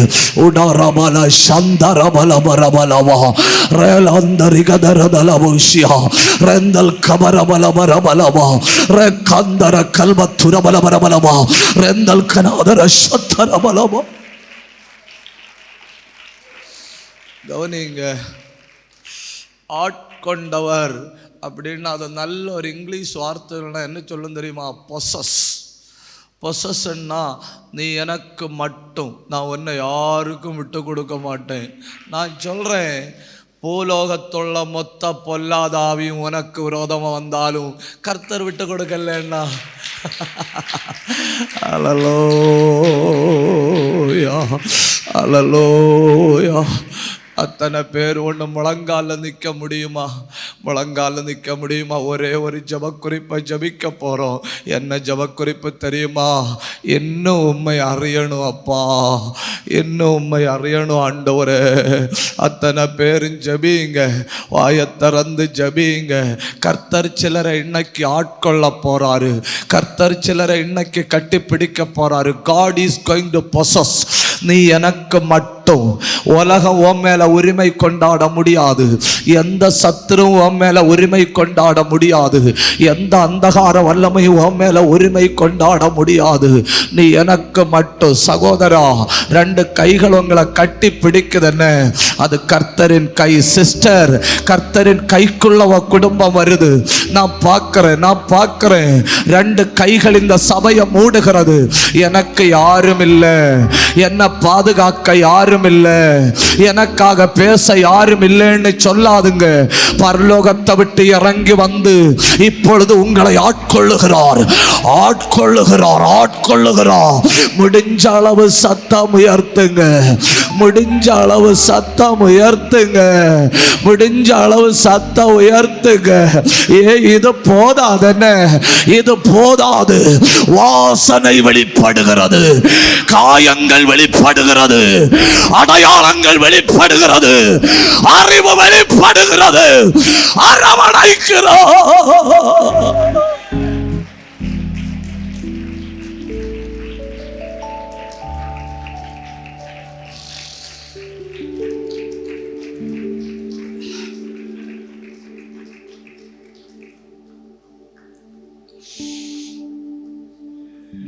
உடாரபல சந்தரபல பரபலவா ரேலந்தரி கதரதலவோஷியா ரெந்தல் கபரபல பரபலவா ரேகந்தர கல்பத்துரபல பரபலவா ரெந்தல் கனாதர சத்தரபலவா. கவனிங்க, ஆட்கொண்டவர் அப்படின்னு அது நல்ல ஒரு இங்கிலீஷ் வார்த்தைகள்னா என்ன சொல்லும் தெரியுமா? பொசஸ். பொசஸ்ன்னா நீ எனக்கு மட்டும், நான் உன்னை யாருக்கும் விட்டு கொடுக்க மாட்டேன். நான் சொல்கிறேன், பூலோகத்துள்ள மொத்த பொல்லாதாவியும் உனக்கு விரோதமாக வந்தாலும் கர்த்தர் விட்டு கொடுக்கலன்னா அல்லேலூயா, அல்லேலூயா. அத்தனை பேர் ஒன்று முழங்கால நிற்க முடியுமா? முழங்கால நிற்க முடியுமா? ஒரே ஒரு ஜபக்குறிப்பை ஜபிக்க போகிறோம். என்ன ஜபக்குறிப்பு தெரியுமா? இன்னும் உண்மை அறியணும் அப்பா, இன்னும் உண்மை அறியணும் ஆண்டவரே. அத்தனை பேரும் ஜபிங்க, வாயை திறந்து ஜபிங்க. கர்த்தர் சிலரை இன்னைக்கு ஆட்கொள்ள போறாரு. கர்த்தர் சிலரை இன்னைக்கு கட்டி பிடிக்க போறாரு. God is going to possess. நீ எனக்கு மட்டும், உலகம் உன் மேல உரிமை கொண்டாட முடியாது. எந்த சத்துருவும் உன் மேல உரிமை கொண்டாட முடியாது. எந்த அந்தகார வல்லமையும் உன் மேல உரிமை கொண்டாட முடியாது. நீ எனக்கு மட்டும். சகோதரா, ரெண்டு கைகள் உங்களை கட்டி பிடிக்குதுன்னு, அது கர்த்தரின் கை. சிஸ்டர், கர்த்தரின் கைக்குள்ள குடும்பம் வருது. நான் பார்க்கிறேன். ரெண்டு கைகள் இந்த சபையை மூடுகிறது. எனக்கு யாரும் இல்லை, என்ன பாதுகாக்க யாரும் இல்லை, எனக்காக பேச யாரும் இல்லைன்னு சொல்லாதுங்க. பரலோகத்தை விட்டு இறங்கி வந்து இப்பொழுது உங்களை ஆட்கொள்ளுகிறார். முடிஞ்ச அளவு சத்தம் உயர்த்துங்க. முடிஞ்ச அளவு சத்தம் உயர்த்துங்க. இது போதாதுன்னு, இது போதாது. வாசனை வெளிப்படுகிறது, காயங்கள் வெளிப்படுகிறது, அடையாளங்கள் வெளிப்படுகிறது, அறிவு வெளிப்படுகிறது. அரவணைக்கிறோம்.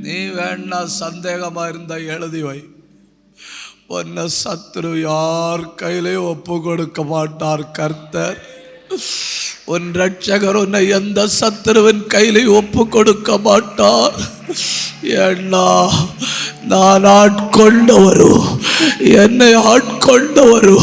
நீ வேணா சந்தேகமா இருந்தா எழுதி வை. உன்னை சத்துரு யார் கையிலையும் ஒப்பு கொடுக்க மாட்டார் கர்த்தர். உன் ரட்சகர் உன்னை எந்த சத்துருவின் கையிலையும் ஒப்பு கொடுக்க மாட்டார். ஏன்னா நான் ஆட்கொண்டவரு, என்னை ஆட்கொண்டவரு.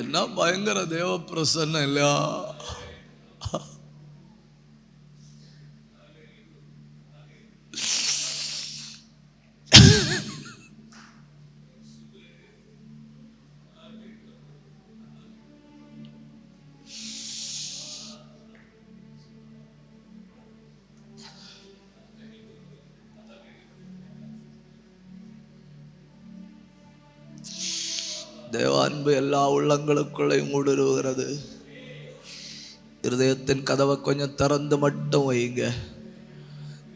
என்ன பயங்கர தேவ பிரசன்னம் இல்லையா? தேவ அன்பு எல்லா உள்ளங்களுக்குள்ளையும் ஊடுருவுகிறது. இருதயத்தின் கதவை கொஞ்சம் திறந்து மட்டும் வைங்க.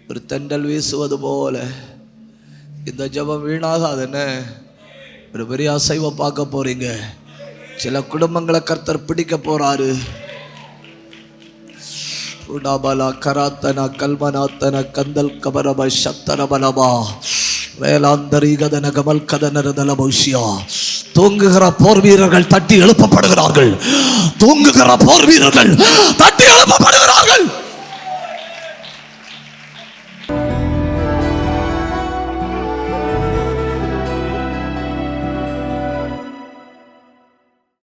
ஒரு தென்றல் வீசுவது போல இந்த ஜெபம் வீணாகாதுன்னு ஒரு பெரிய அசைவை பார்க்க போறீங்க. சில குடும்பங்களை கர்த்தர் பிடிக்க போறாரு. உடாபலா கராத்தன கல்மனாத்தன கந்தல் கபரப சத்தரபலபா வேளாந்தரி கதன கமல் கதனரதல பௌஷ்யா. தூங்குகிற போர் வீரர்கள் தட்டி எழுப்பப்படுகிறார்கள்.